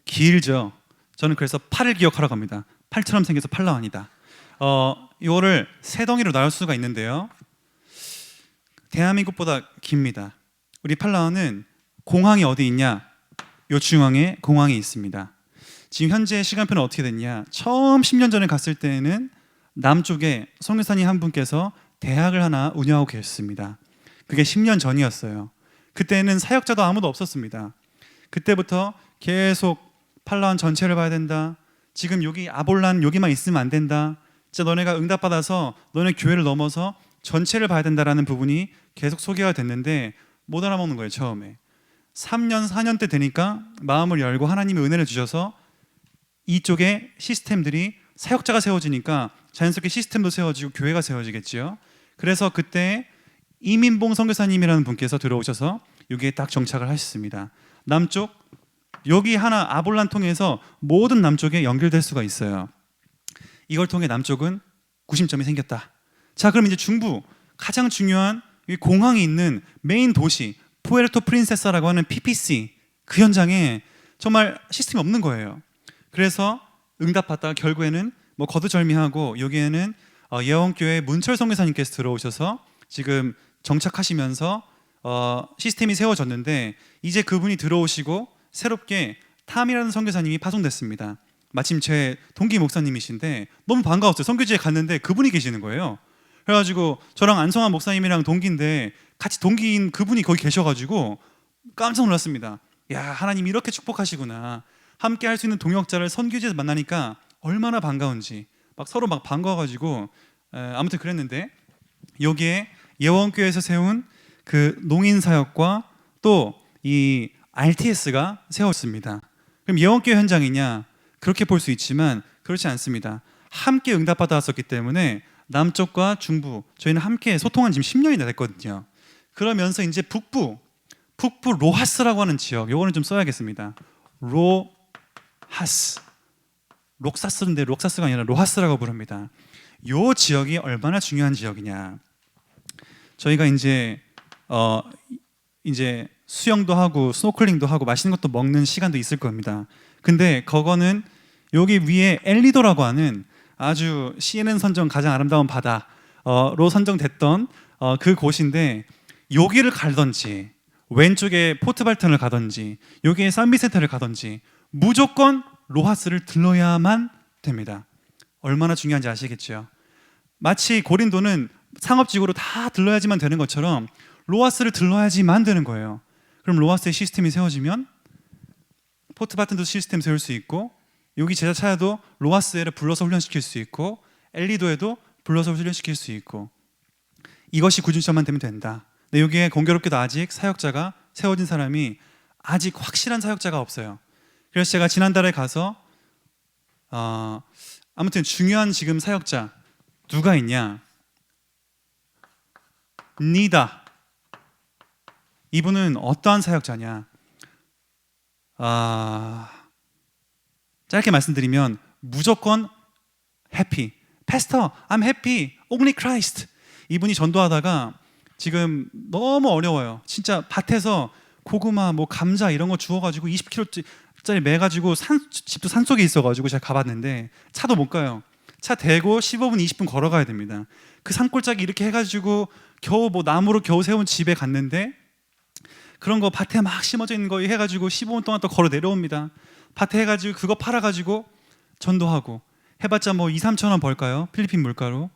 길죠. 저는 그래서 팔을 기억하라고 합니다. 팔처럼 생겨서 팔라완이다. 이거를 세 덩이로 나눌 수가 있는데요. 대한민국보다 깁니다. 우리 팔라완은 공항이 어디 있냐? 요 중앙에 공항이 있습니다. 지금 현재 시간표는 어떻게 됐냐? 처음 10년 전에 갔을 때는 남쪽에 선교사님 한 분께서 대학을 하나 운영하고 계셨습니다. 그게 10년 전이었어요. 그때는 사역자도 아무도 없었습니다. 그때부터 계속 팔라완 전체를 봐야 된다. 지금 여기 아볼란 여기만 있으면 안 된다. 진짜 너네가 응답받아서 너네 교회를 넘어서 전체를 봐야 된다라는 부분이 계속 소개가 됐는데 못 알아먹는 거예요. 처음에 3년 4년 때 되니까 마음을 열고 하나님의 은혜를 주셔서 이쪽에 시스템들이 사역자가 세워지니까 자연스럽게 시스템도 세워지고 교회가 세워지겠지요. 그래서 그때 이민봉 선교사님이라는 분께서 들어오셔서 여기에 딱 정착을 하셨습니다. 남쪽 여기 하나 아볼란 통해서 모든 남쪽에 연결될 수가 있어요. 이걸 통해 남쪽은 구심점이 생겼다. 자, 그럼 이제 중부 가장 중요한 공항이 있는 메인 도시 푸에르토 프린세사라고 하는 PPC 그 현장에 정말 시스템이 없는 거예요. 그래서 응답받다가 결국에는 뭐 거두절미하고 여기에는 예원교회 문철 선교사님께서 들어오셔서 지금 정착하시면서 시스템이 세워졌는데 이제 그분이 들어오시고 새롭게 탐이라는 선교사님이 파송됐습니다. 마침 제 동기 목사님이신데 너무 반가웠어요. 선교지에 갔는데 그분이 계시는 거예요. 그래가지고 저랑 안성환 목사님이랑 동기인데 같이 동기인 그분이 거기 계셔가지고 깜짝 놀랐습니다. 야, 하나님 이렇게 축복하시구나. 함께 할 수 있는 동역자를 선교지에서 만나니까 얼마나 반가운지 막 서로 막 반가워가지고 아무튼 그랬는데 여기에 예원교회에서 세운 그 농인 사역과 또 이 RTS가 세웠습니다. 그럼 예원교회 현장이냐? 그렇게 볼 수 있지만 그렇지 않습니다. 함께 응답받아왔었기 때문에 남쪽과 중부 저희는 함께 소통한 지금 10년이 됐거든요. 그러면서 이제 북부 로하스라고 하는 지역, 요거는 좀 써야겠습니다. 로하스, 록사스인데 록사스가 아니라 로하스라고 부릅니다. 요 지역이 얼마나 중요한 지역이냐? 저희가 이제 수영도 하고 스노클링도 하고 맛있는 것도 먹는 시간도 있을 겁니다. 근데 그거는 여기 위에 엘리도라고 하는 아주 CNN 선정 가장 아름다운 바다로 선정됐던 그 곳인데 여기를 가든지 왼쪽에 포트발튼을 가든지 여기에 산비센터를 가든지 무조건 로하스를 들러야만 됩니다. 얼마나 중요한지 아시겠죠? 마치 고린도는 상업지구로 다 들러야지만 되는 것처럼 로하스를 들러야지만 되는 거예요. 그럼 로하스의 시스템이 세워지면 포트바튼도 시스템 세울 수 있고 여기 제자 차야도 로하스에를 불러서 훈련시킬 수 있고 엘리도에도 불러서 훈련시킬 수 있고 이것이 구준점만 되면 된다. 근데 여기에 공교롭게도 아직 사역자가 세워진 사람이 아직 확실한 사역자가 없어요. 그래서 제가 지난달에 가서 아무튼 중요한 지금 사역자 누가 있냐? 니다. 이분은 어떠한 사역자냐? 짧게 말씀드리면 무조건 해피. Pastor, I'm happy. Only Christ. 이분이 전도하다가 지금 너무 어려워요. 진짜 밭에서 고구마, 뭐 감자 이런 거 주워가지고 20kg짜리 매가지고 집도 산속에 있어가지고 제가 가봤는데 차도 못 가요. 차 대고 15분, 20분 걸어가야 됩니다. 그 산골짜기 이렇게 해가지고 겨우 뭐 나무로 겨우 세운 집에 갔는데 그런 거 밭에 막 심어져 있는 거 해가지고 15분 동안 또 걸어 내려옵니다. 밭에 해가지고 그거 팔아가지고 전도하고 해봤자 뭐 2, 3천 원 벌까요? 필리핀 물가로.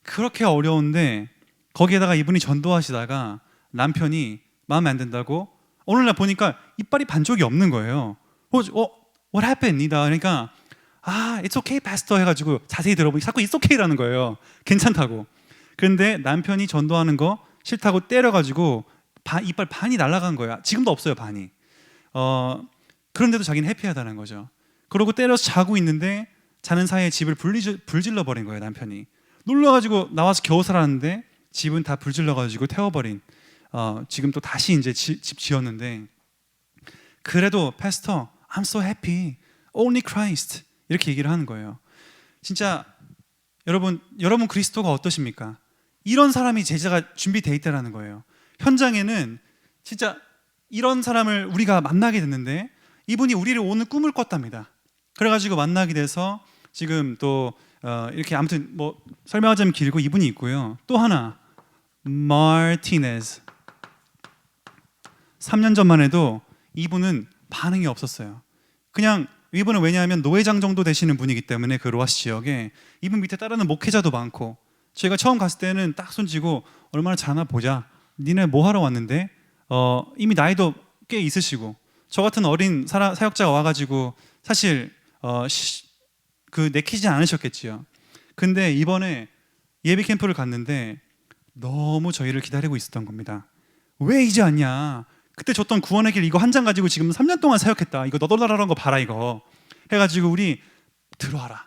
그렇게 어려운데 거기에다가 이분이 전도하시다가 남편이 마음에 안 든다고 오늘날 보니까 이빨이 반쪽이 없는 거예요. What happened? 니다. 그러니까 It's okay, pastor 해가지고 자세히 들어보니 자꾸 It's okay라는 거예요. 괜찮다고. 그런데 남편이 전도하는 거 싫다고 때려가지고 이빨 반이 날아간 거야. 지금도 없어요, 반이. 그런데도 자기는 해피하다는 거죠. 그러고 때려서 자고 있는데 자는 사이에 집을 불질러 버린 거예요, 남편이. 놀라가지고 나와서 겨우 살았는데 집은 다 불질러가지고 태워버린 지금 또 다시 이제 집 지었는데 그래도 패스터 I'm so happy only Christ 이렇게 얘기를 하는 거예요. 진짜 여러분 그리스도가 어떠십니까? 이런 사람이 제자가 준비되어 있다라는 거예요. 현장에는 진짜 이런 사람을 우리가 만나게 됐는데 이분이 우리를 오늘 꿈을 꿨답니다. 그래가지고 만나게 돼서 지금 또 이렇게 아무튼 뭐 설명하자면 길고 이분이 있고요. 또 하나 마르티네즈 3년 전만 해도 이분은 반응이 없었어요. 그냥 이분은 왜냐하면 노회장 정도 되시는 분이기 때문에 그 로아스 지역에 이분 밑에 따르는 목회자도 많고 저희가 처음 갔을 때는 딱 손쥐고 얼마나 잘하나 보자. 니네 뭐 하러 왔는데? 이미 나이도 꽤 있으시고 저 같은 어린 사역자가 와가지고 사실 내키지 않으셨겠지요. 근데 이번에 예비 캠프를 갔는데 너무 저희를 기다리고 있었던 겁니다. 왜 이제 왔냐? 그때 줬던 구원의 길 이거 한 장 가지고 지금 3년 동안 사역했다. 이거 너덜너덜한 거 봐라 이거. 해가지고 우리 들어와라.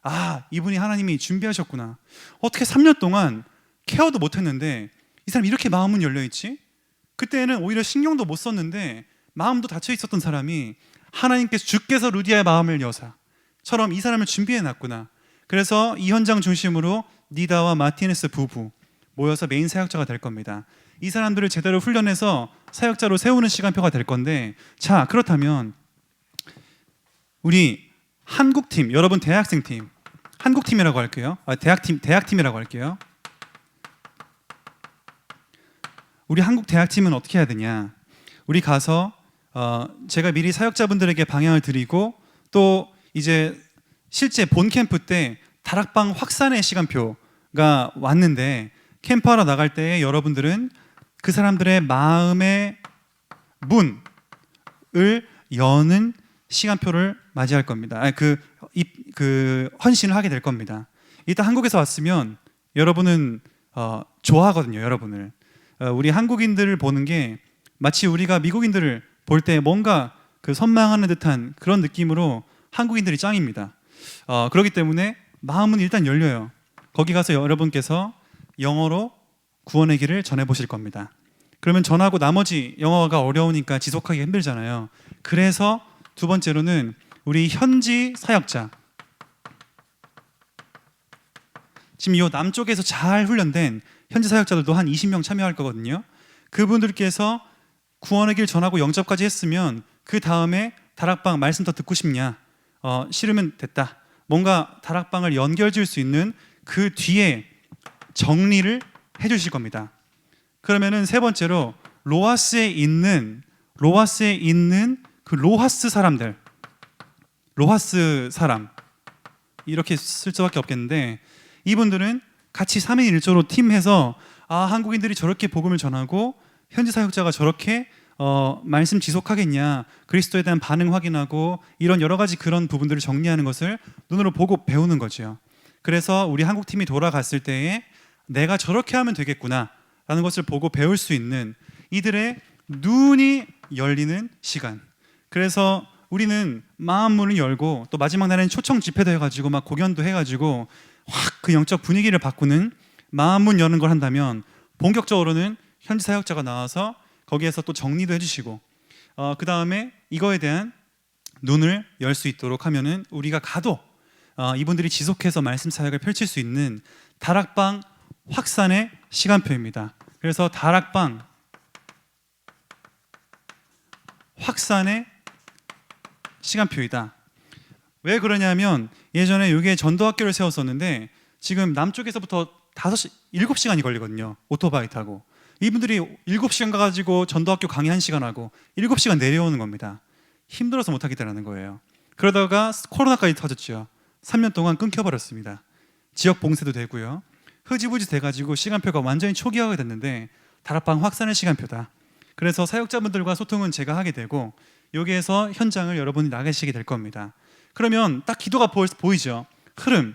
아 이분이 하나님이 준비하셨구나. 어떻게 3년 동안 케어도 못했는데 이 사람 이렇게 마음은 열려있지? 그때는 오히려 신경도 못 썼는데 마음도 닫혀 있었던 사람이 하나님께서 주께서 루디아의 마음을 여사처럼 이 사람을 준비해놨구나. 그래서 이 현장 중심으로 니다와 마티네스 부부 모여서 메인 사역자가 될 겁니다. 이 사람들을 제대로 훈련해서 사역자로 세우는 시간표가 될 건데 자 그렇다면 우리 한국팀 여러분 대학생팀 한국팀이라고 할게요. 대학팀이라고 할게요. 우리 한국 대학팀은 어떻게 해야 되냐? 우리 가서 제가 미리 사역자분들에게 방향을 드리고 또 이제 실제 본 캠프 때 다락방 확산의 시간표가 왔는데 캠프하러 나갈 때 여러분들은 그 사람들의 마음의 문을 여는 시간표를 맞이할 겁니다. 그 헌신을 하게 될 겁니다. 일단 한국에서 왔으면 여러분은 좋아하거든요. 여러분을 우리 한국인들을 보는 게 마치 우리가 미국인들을 볼 때 뭔가 그 선망하는 듯한 그런 느낌으로 한국인들이 짱입니다. 그렇기 때문에 마음은 일단 열려요. 거기 가서 여러분께서 영어로 구원의 길을 전해보실 겁니다. 그러면 전하고 나머지 영어가 어려우니까 지속하기 힘들잖아요. 그래서 두 번째로는 우리 현지 사역자 지금 이 남쪽에서 잘 훈련된 현지 사역자들도 한 20명 참여할 거거든요. 그분들께서 구원의 길 전하고 영접까지 했으면 그 다음에 다락방 말씀 더 듣고 싶냐? 싫으면 됐다. 뭔가 다락방을 연결 지을 수 있는 그 뒤에 정리를 해주실 겁니다. 그러면은 세 번째로 로하스에 있는 그 로하스 사람들, 로하스 사람 이렇게 쓸 수밖에 없겠는데 이분들은 같이 3인 1조로 팀해서 한국인들이 저렇게 복음을 전하고 현지 사역자가 저렇게 말씀 지속하겠냐, 그리스도에 대한 반응 확인하고 이런 여러 가지 그런 부분들을 정리하는 것을 눈으로 보고 배우는 거죠. 그래서 우리 한국팀이 돌아갔을 때에 내가 저렇게 하면 되겠구나 라는 것을 보고 배울 수 있는 이들의 눈이 열리는 시간. 그래서 우리는 마음 문을 열고 또 마지막 날에는 초청 집회도 해가지고 막 공연도 해가지고 확 그 영적 분위기를 바꾸는 마음 문 여는 걸 한다면 본격적으로는 현지 사역자가 나와서 거기에서 또 정리도 해주시고 그 다음에 이거에 대한 눈을 열 수 있도록 하면은 우리가 가도 이분들이 지속해서 말씀 사역을 펼칠 수 있는 다락방 확산의 시간표입니다. 그래서 다락방 확산의 시간표이다. 왜 그러냐면 예전에 여기에 전도학교를 세웠었는데 지금 남쪽에서부터 7시간이 걸리거든요. 오토바이 타고. 이분들이 7시간 가가지고 전도학교 강의 1시간 하고 7시간 내려오는 겁니다. 힘들어서 못하겠다는 거예요. 그러다가 코로나까지 터졌죠. 3년 동안 끊겨버렸습니다. 지역 봉쇄도 되고요. 흐지부지 돼가지고 시간표가 완전히 초기화가 됐는데 다락방 확산의 시간표다. 그래서 사역자분들과 소통은 제가 하게 되고 여기에서 현장을 여러분이 나가시게 될 겁니다. 그러면 딱 기도가 보이죠. 흐름.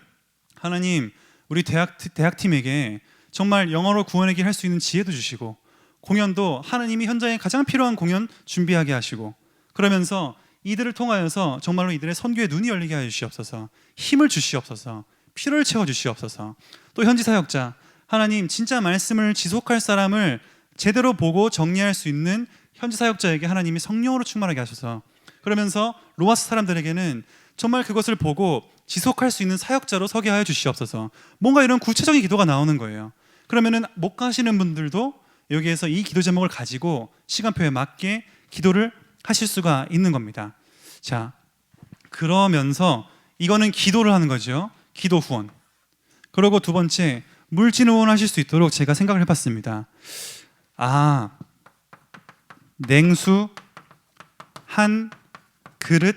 하나님 우리 대학팀에게 정말 영어로 구원의 길 할 수 있는 지혜도 주시고 공연도 하나님이 현장에 가장 필요한 공연 준비하게 하시고 그러면서 이들을 통하여서 정말로 이들의 선교의 눈이 열리게 하여 주시옵소서. 힘을 주시옵소서. 피를 채워 주시옵소서. 또 현지 사역자 하나님 진짜 말씀을 지속할 사람을 제대로 보고 정리할 수 있는 현지 사역자에게 하나님이 성령으로 충만하게 하셔서, 그러면서 로아스 사람들에게는 정말 그것을 보고 지속할 수 있는 사역자로 서게 하여 주시옵소서. 뭔가 이런 구체적인 기도가 나오는 거예요. 그러면은 못 가시는 분들도 여기에서 이 기도 제목을 가지고 시간표에 맞게 기도를 하실 수가 있는 겁니다. 자, 그러면서 이거는 기도를 하는 거죠. 기도 후원. 그리고 두 번째, 물질 후원하실 수 있도록 제가 생각을 해봤습니다. 냉수 한 그릇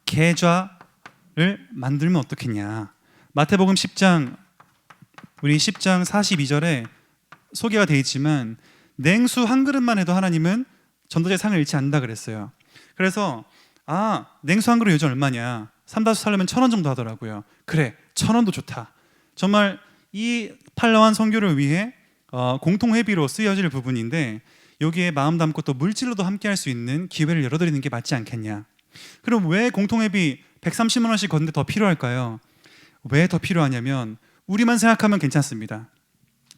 계좌를 만들면 어떻겠냐. 마태복음 10장 42절에 소개가 되어 있지만 냉수 한 그릇만 해도 하나님은 전도자의 상을 잃지 않는다 그랬어요. 그래서 냉수 한 그릇 요즘 얼마냐, 삼다수 살려면 1,000원 정도 하더라고요. 그래, 1,000원도 좋다. 정말 이 팔라완 선교를 위해 공통회비로 쓰여질 부분인데, 여기에 마음 담고 또 물질로도 함께 할 수 있는 기회를 열어드리는 게 맞지 않겠냐. 그럼 왜 공통회비 130만 원씩 걷는데 더 필요할까요? 왜 더 필요하냐면, 우리만 생각하면 괜찮습니다.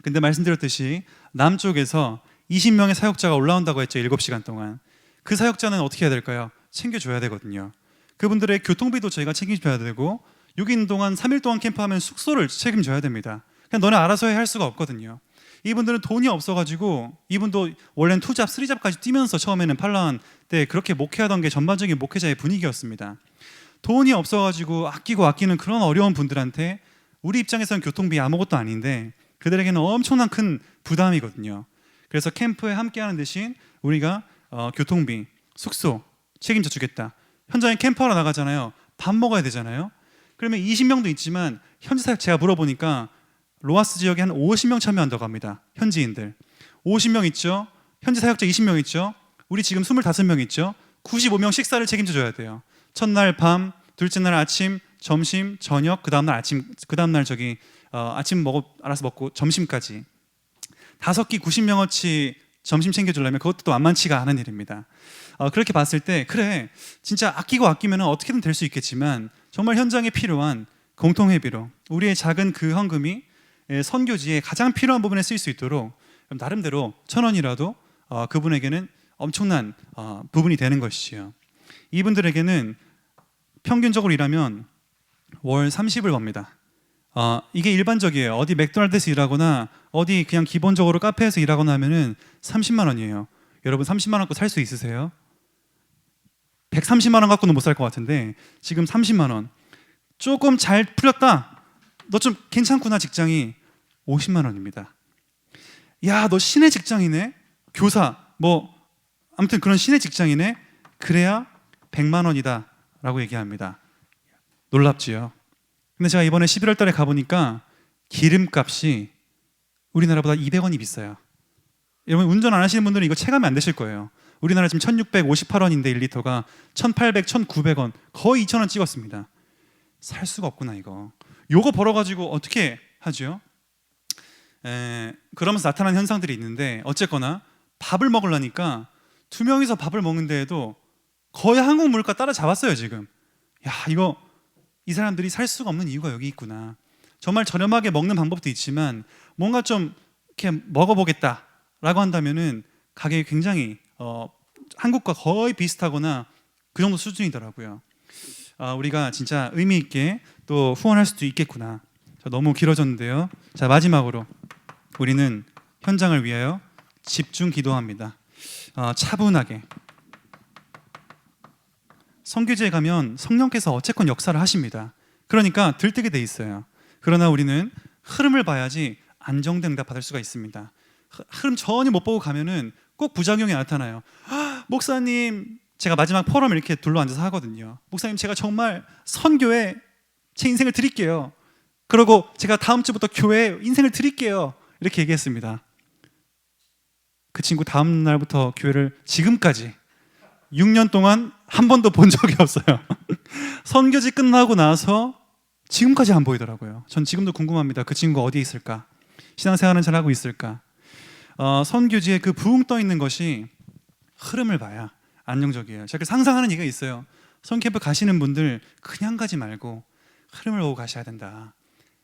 근데 말씀드렸듯이 남쪽에서 20명의 사역자가 올라온다고 했죠. 7시간 동안. 그 사역자는 어떻게 해야 될까요? 챙겨줘야 되거든요. 그분들의 교통비도 저희가 책임져야 되고, 여기 있는 동안 3일 동안 캠프하면 숙소를 책임져야 됩니다. 그냥 너네 알아서 해 할 수가 없거든요. 이분들은 돈이 없어가지고, 이분도 원래는 2잡, 3잡까지 뛰면서 처음에는 팔라완 때 그렇게 목회하던 게 전반적인 목회자의 분위기였습니다. 돈이 없어가지고 아끼는 그런 어려운 분들한테 우리 입장에서는 교통비 아무것도 아닌데 그들에게는 엄청난 큰 부담이거든요. 그래서 캠프에 함께하는 대신 우리가 교통비, 숙소 책임져 주겠다. 현장에 캠프하러 나가잖아요. 밥 먹어야 되잖아요. 그러면 20명도 있지만 현지 사역 제가 물어보니까 로아스 지역에 한 50명 참여한다고 합니다. 현지인들 50명 있죠. 현지 사역자 20명 있죠. 우리 지금 25명 있죠. 95명 식사를 책임져 줘야 돼요. 첫날 밤, 둘째 날 아침, 점심, 저녁, 그 다음날 아침, 그 다음날 아침 알아서 먹고 점심까지 5끼 90명어치 점심 챙겨주려면 그것도 또 만만치가 않은 일입니다. 그렇게 봤을 때 그래, 진짜 아끼면 어떻게든 될 수 있겠지만 정말 현장에 필요한 공통회비로 우리의 작은 그 헌금이 선교지에 가장 필요한 부분에 쓰일 수 있도록 나름대로 1,000원이라도 그분에게는 엄청난 부분이 되는 것이지요. 이분들에게는 평균적으로 일하면 월 30을 법니다. 이게 일반적이에요. 어디 맥도날드에서 일하거나 어디 그냥 기본적으로 카페에서 일하거나 하면은 30만 원이에요. 여러분 30만 원 갖고 살 수 있으세요? 130만 원 갖고는 못 살 것 같은데 지금 30만 원. 조금 잘 풀렸다. 너 좀 괜찮구나. 직장이 50만 원입니다. 야, 너 신의 직장이네. 교사 아무튼 그런 신의 직장이네. 그래야 100만 원이다 라고 얘기합니다. 놀랍지요. 근데 제가 이번에 11월 달에 가보니까 기름값이 우리나라보다 200원이 비싸요. 여러분 운전 안 하시는 분들은 이거 체감이 안 되실 거예요. 우리나라 지금 1658원인데 1리터가 1800, 1900원, 거의 2000원 찍었습니다. 살 수가 없구나 이거. 요거 벌어가지고 어떻게 하죠? 그러면서 나타나는 현상들이 있는데, 어쨌거나 밥을 먹으려니까 2명이서 밥을 먹는데에도 거의 한국 물가 따라잡았어요 지금. 야, 이거 이 사람들이 살 수가 없는 이유가 여기 있구나. 정말 저렴하게 먹는 방법도 있지만 뭔가 좀 이렇게 먹어보겠다라고 한다면은 가격이 굉장히 한국과 거의 비슷하거나 그 정도 수준이더라고요. 우리가 진짜 의미 있게 또 후원할 수도 있겠구나. 너무 길어졌는데요. 자, 마지막으로 우리는 현장을 위하여 집중 기도합니다. 차분하게. 선교지에 가면 성령께서 어쨌건 역사를 하십니다. 그러니까 들뜨게 돼 있어요. 그러나 우리는 흐름을 봐야지 안정된 응답 받을 수가 있습니다. 흐름 전혀 못 보고 가면은 꼭 부작용이 나타나요. 목사님, 제가 마지막 포럼을 이렇게 둘러앉아서 하거든요. 목사님, 제가 정말 선교에 제 인생을 드릴게요. 그리고 제가 다음 주부터 교회에 인생을 드릴게요. 이렇게 얘기했습니다. 그 친구 다음 날부터 교회를 지금까지 6년 동안 한 번도 본 적이 없어요. 선교지 끝나고 나서 지금까지 안 보이더라고요. 전 지금도 궁금합니다. 그 친구가 어디에 있을까? 신앙생활은 잘하고 있을까? 선교지에 그 부흥 떠 있는 것이 흐름을 봐야 안정적이에요. 제가 상상하는 얘기가 있어요. 선캠프 가시는 분들 그냥 가지 말고 흐름을 보고 가셔야 된다.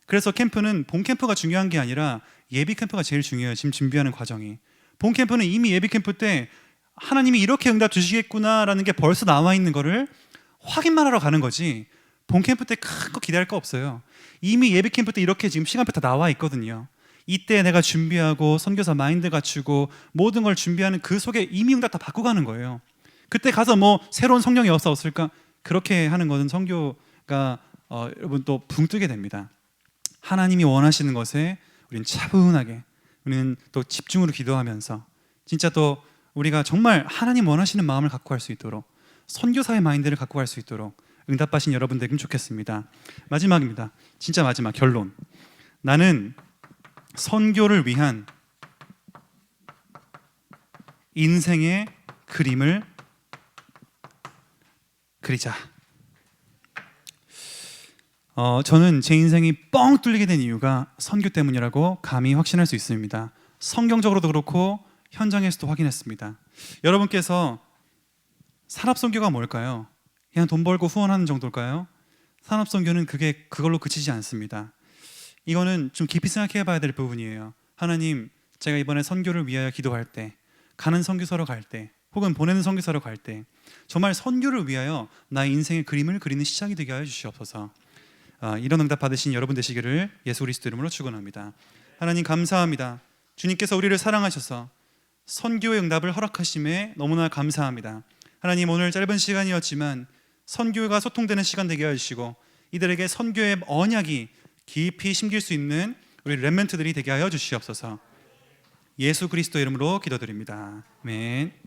그래서 캠프는 본 캠프가 중요한 게 아니라 예비 캠프가 제일 중요해요. 지금 준비하는 과정이. 본 캠프는 이미 예비 캠프 때 하나님이 이렇게 응답 주시겠구나라는 게 벌써 나와 있는 거를 확인만 하러 가는 거지, 본 캠프 때 큰 거 기대할 거 없어요. 이미 예비 캠프 때 이렇게 지금 시간표 다 나와 있거든요. 이때 내가 준비하고 선교사 마인드 갖추고 모든 걸 준비하는 그 속에 이미 응답 다 받고 가는 거예요. 그때 가서 뭐 새로운 성령이 없을까? 그렇게 하는 것은 선교가 여러분 또 붕 뜨게 됩니다. 하나님이 원하시는 것에 우리는 차분하게, 우리는 또 집중으로 기도하면서 진짜 또 우리가 정말 하나님 원하시는 마음을 갖고 갈 수 있도록, 선교사의 마인드를 갖고 갈 수 있도록 응답하신 여러분 되기면 좋겠습니다. 마지막입니다. 진짜 마지막 결론. 나는 선교를 위한 인생의 그림을 그리자. 저는 제 인생이 뻥 뚫리게 된 이유가 선교 때문이라고 감히 확신할 수 있습니다. 성경적으로도 그렇고 현장에서도 확인했습니다. 여러분께서 산업선교가 뭘까요? 그냥 돈 벌고 후원하는 정도일까요? 산업선교는 그걸로 그치지 않습니다. 이거는 좀 깊이 생각해 봐야 될 부분이에요. 하나님, 제가 이번에 선교를 위하여 기도할 때, 가는 선교사로 갈 때, 혹은 보내는 선교사로 갈 때 정말 선교를 위하여 나의 인생의 그림을 그리는 시작이 되게 하여 주시옵소서. 이런 응답 받으신 여러분 되시기를 예수 그리스도 이름으로 축원합니다. 하나님 감사합니다. 주님께서 우리를 사랑하셔서 선교의 응답을 허락하심에 너무나 감사합니다. 하나님, 오늘 짧은 시간이었지만 선교가 소통되는 시간 되게 해주시고 이들에게 선교의 언약이 깊이 심길 수 있는 우리 렘넌트들이 되게 하여 주시옵소서. 예수 그리스도 이름으로 기도드립니다. 아멘.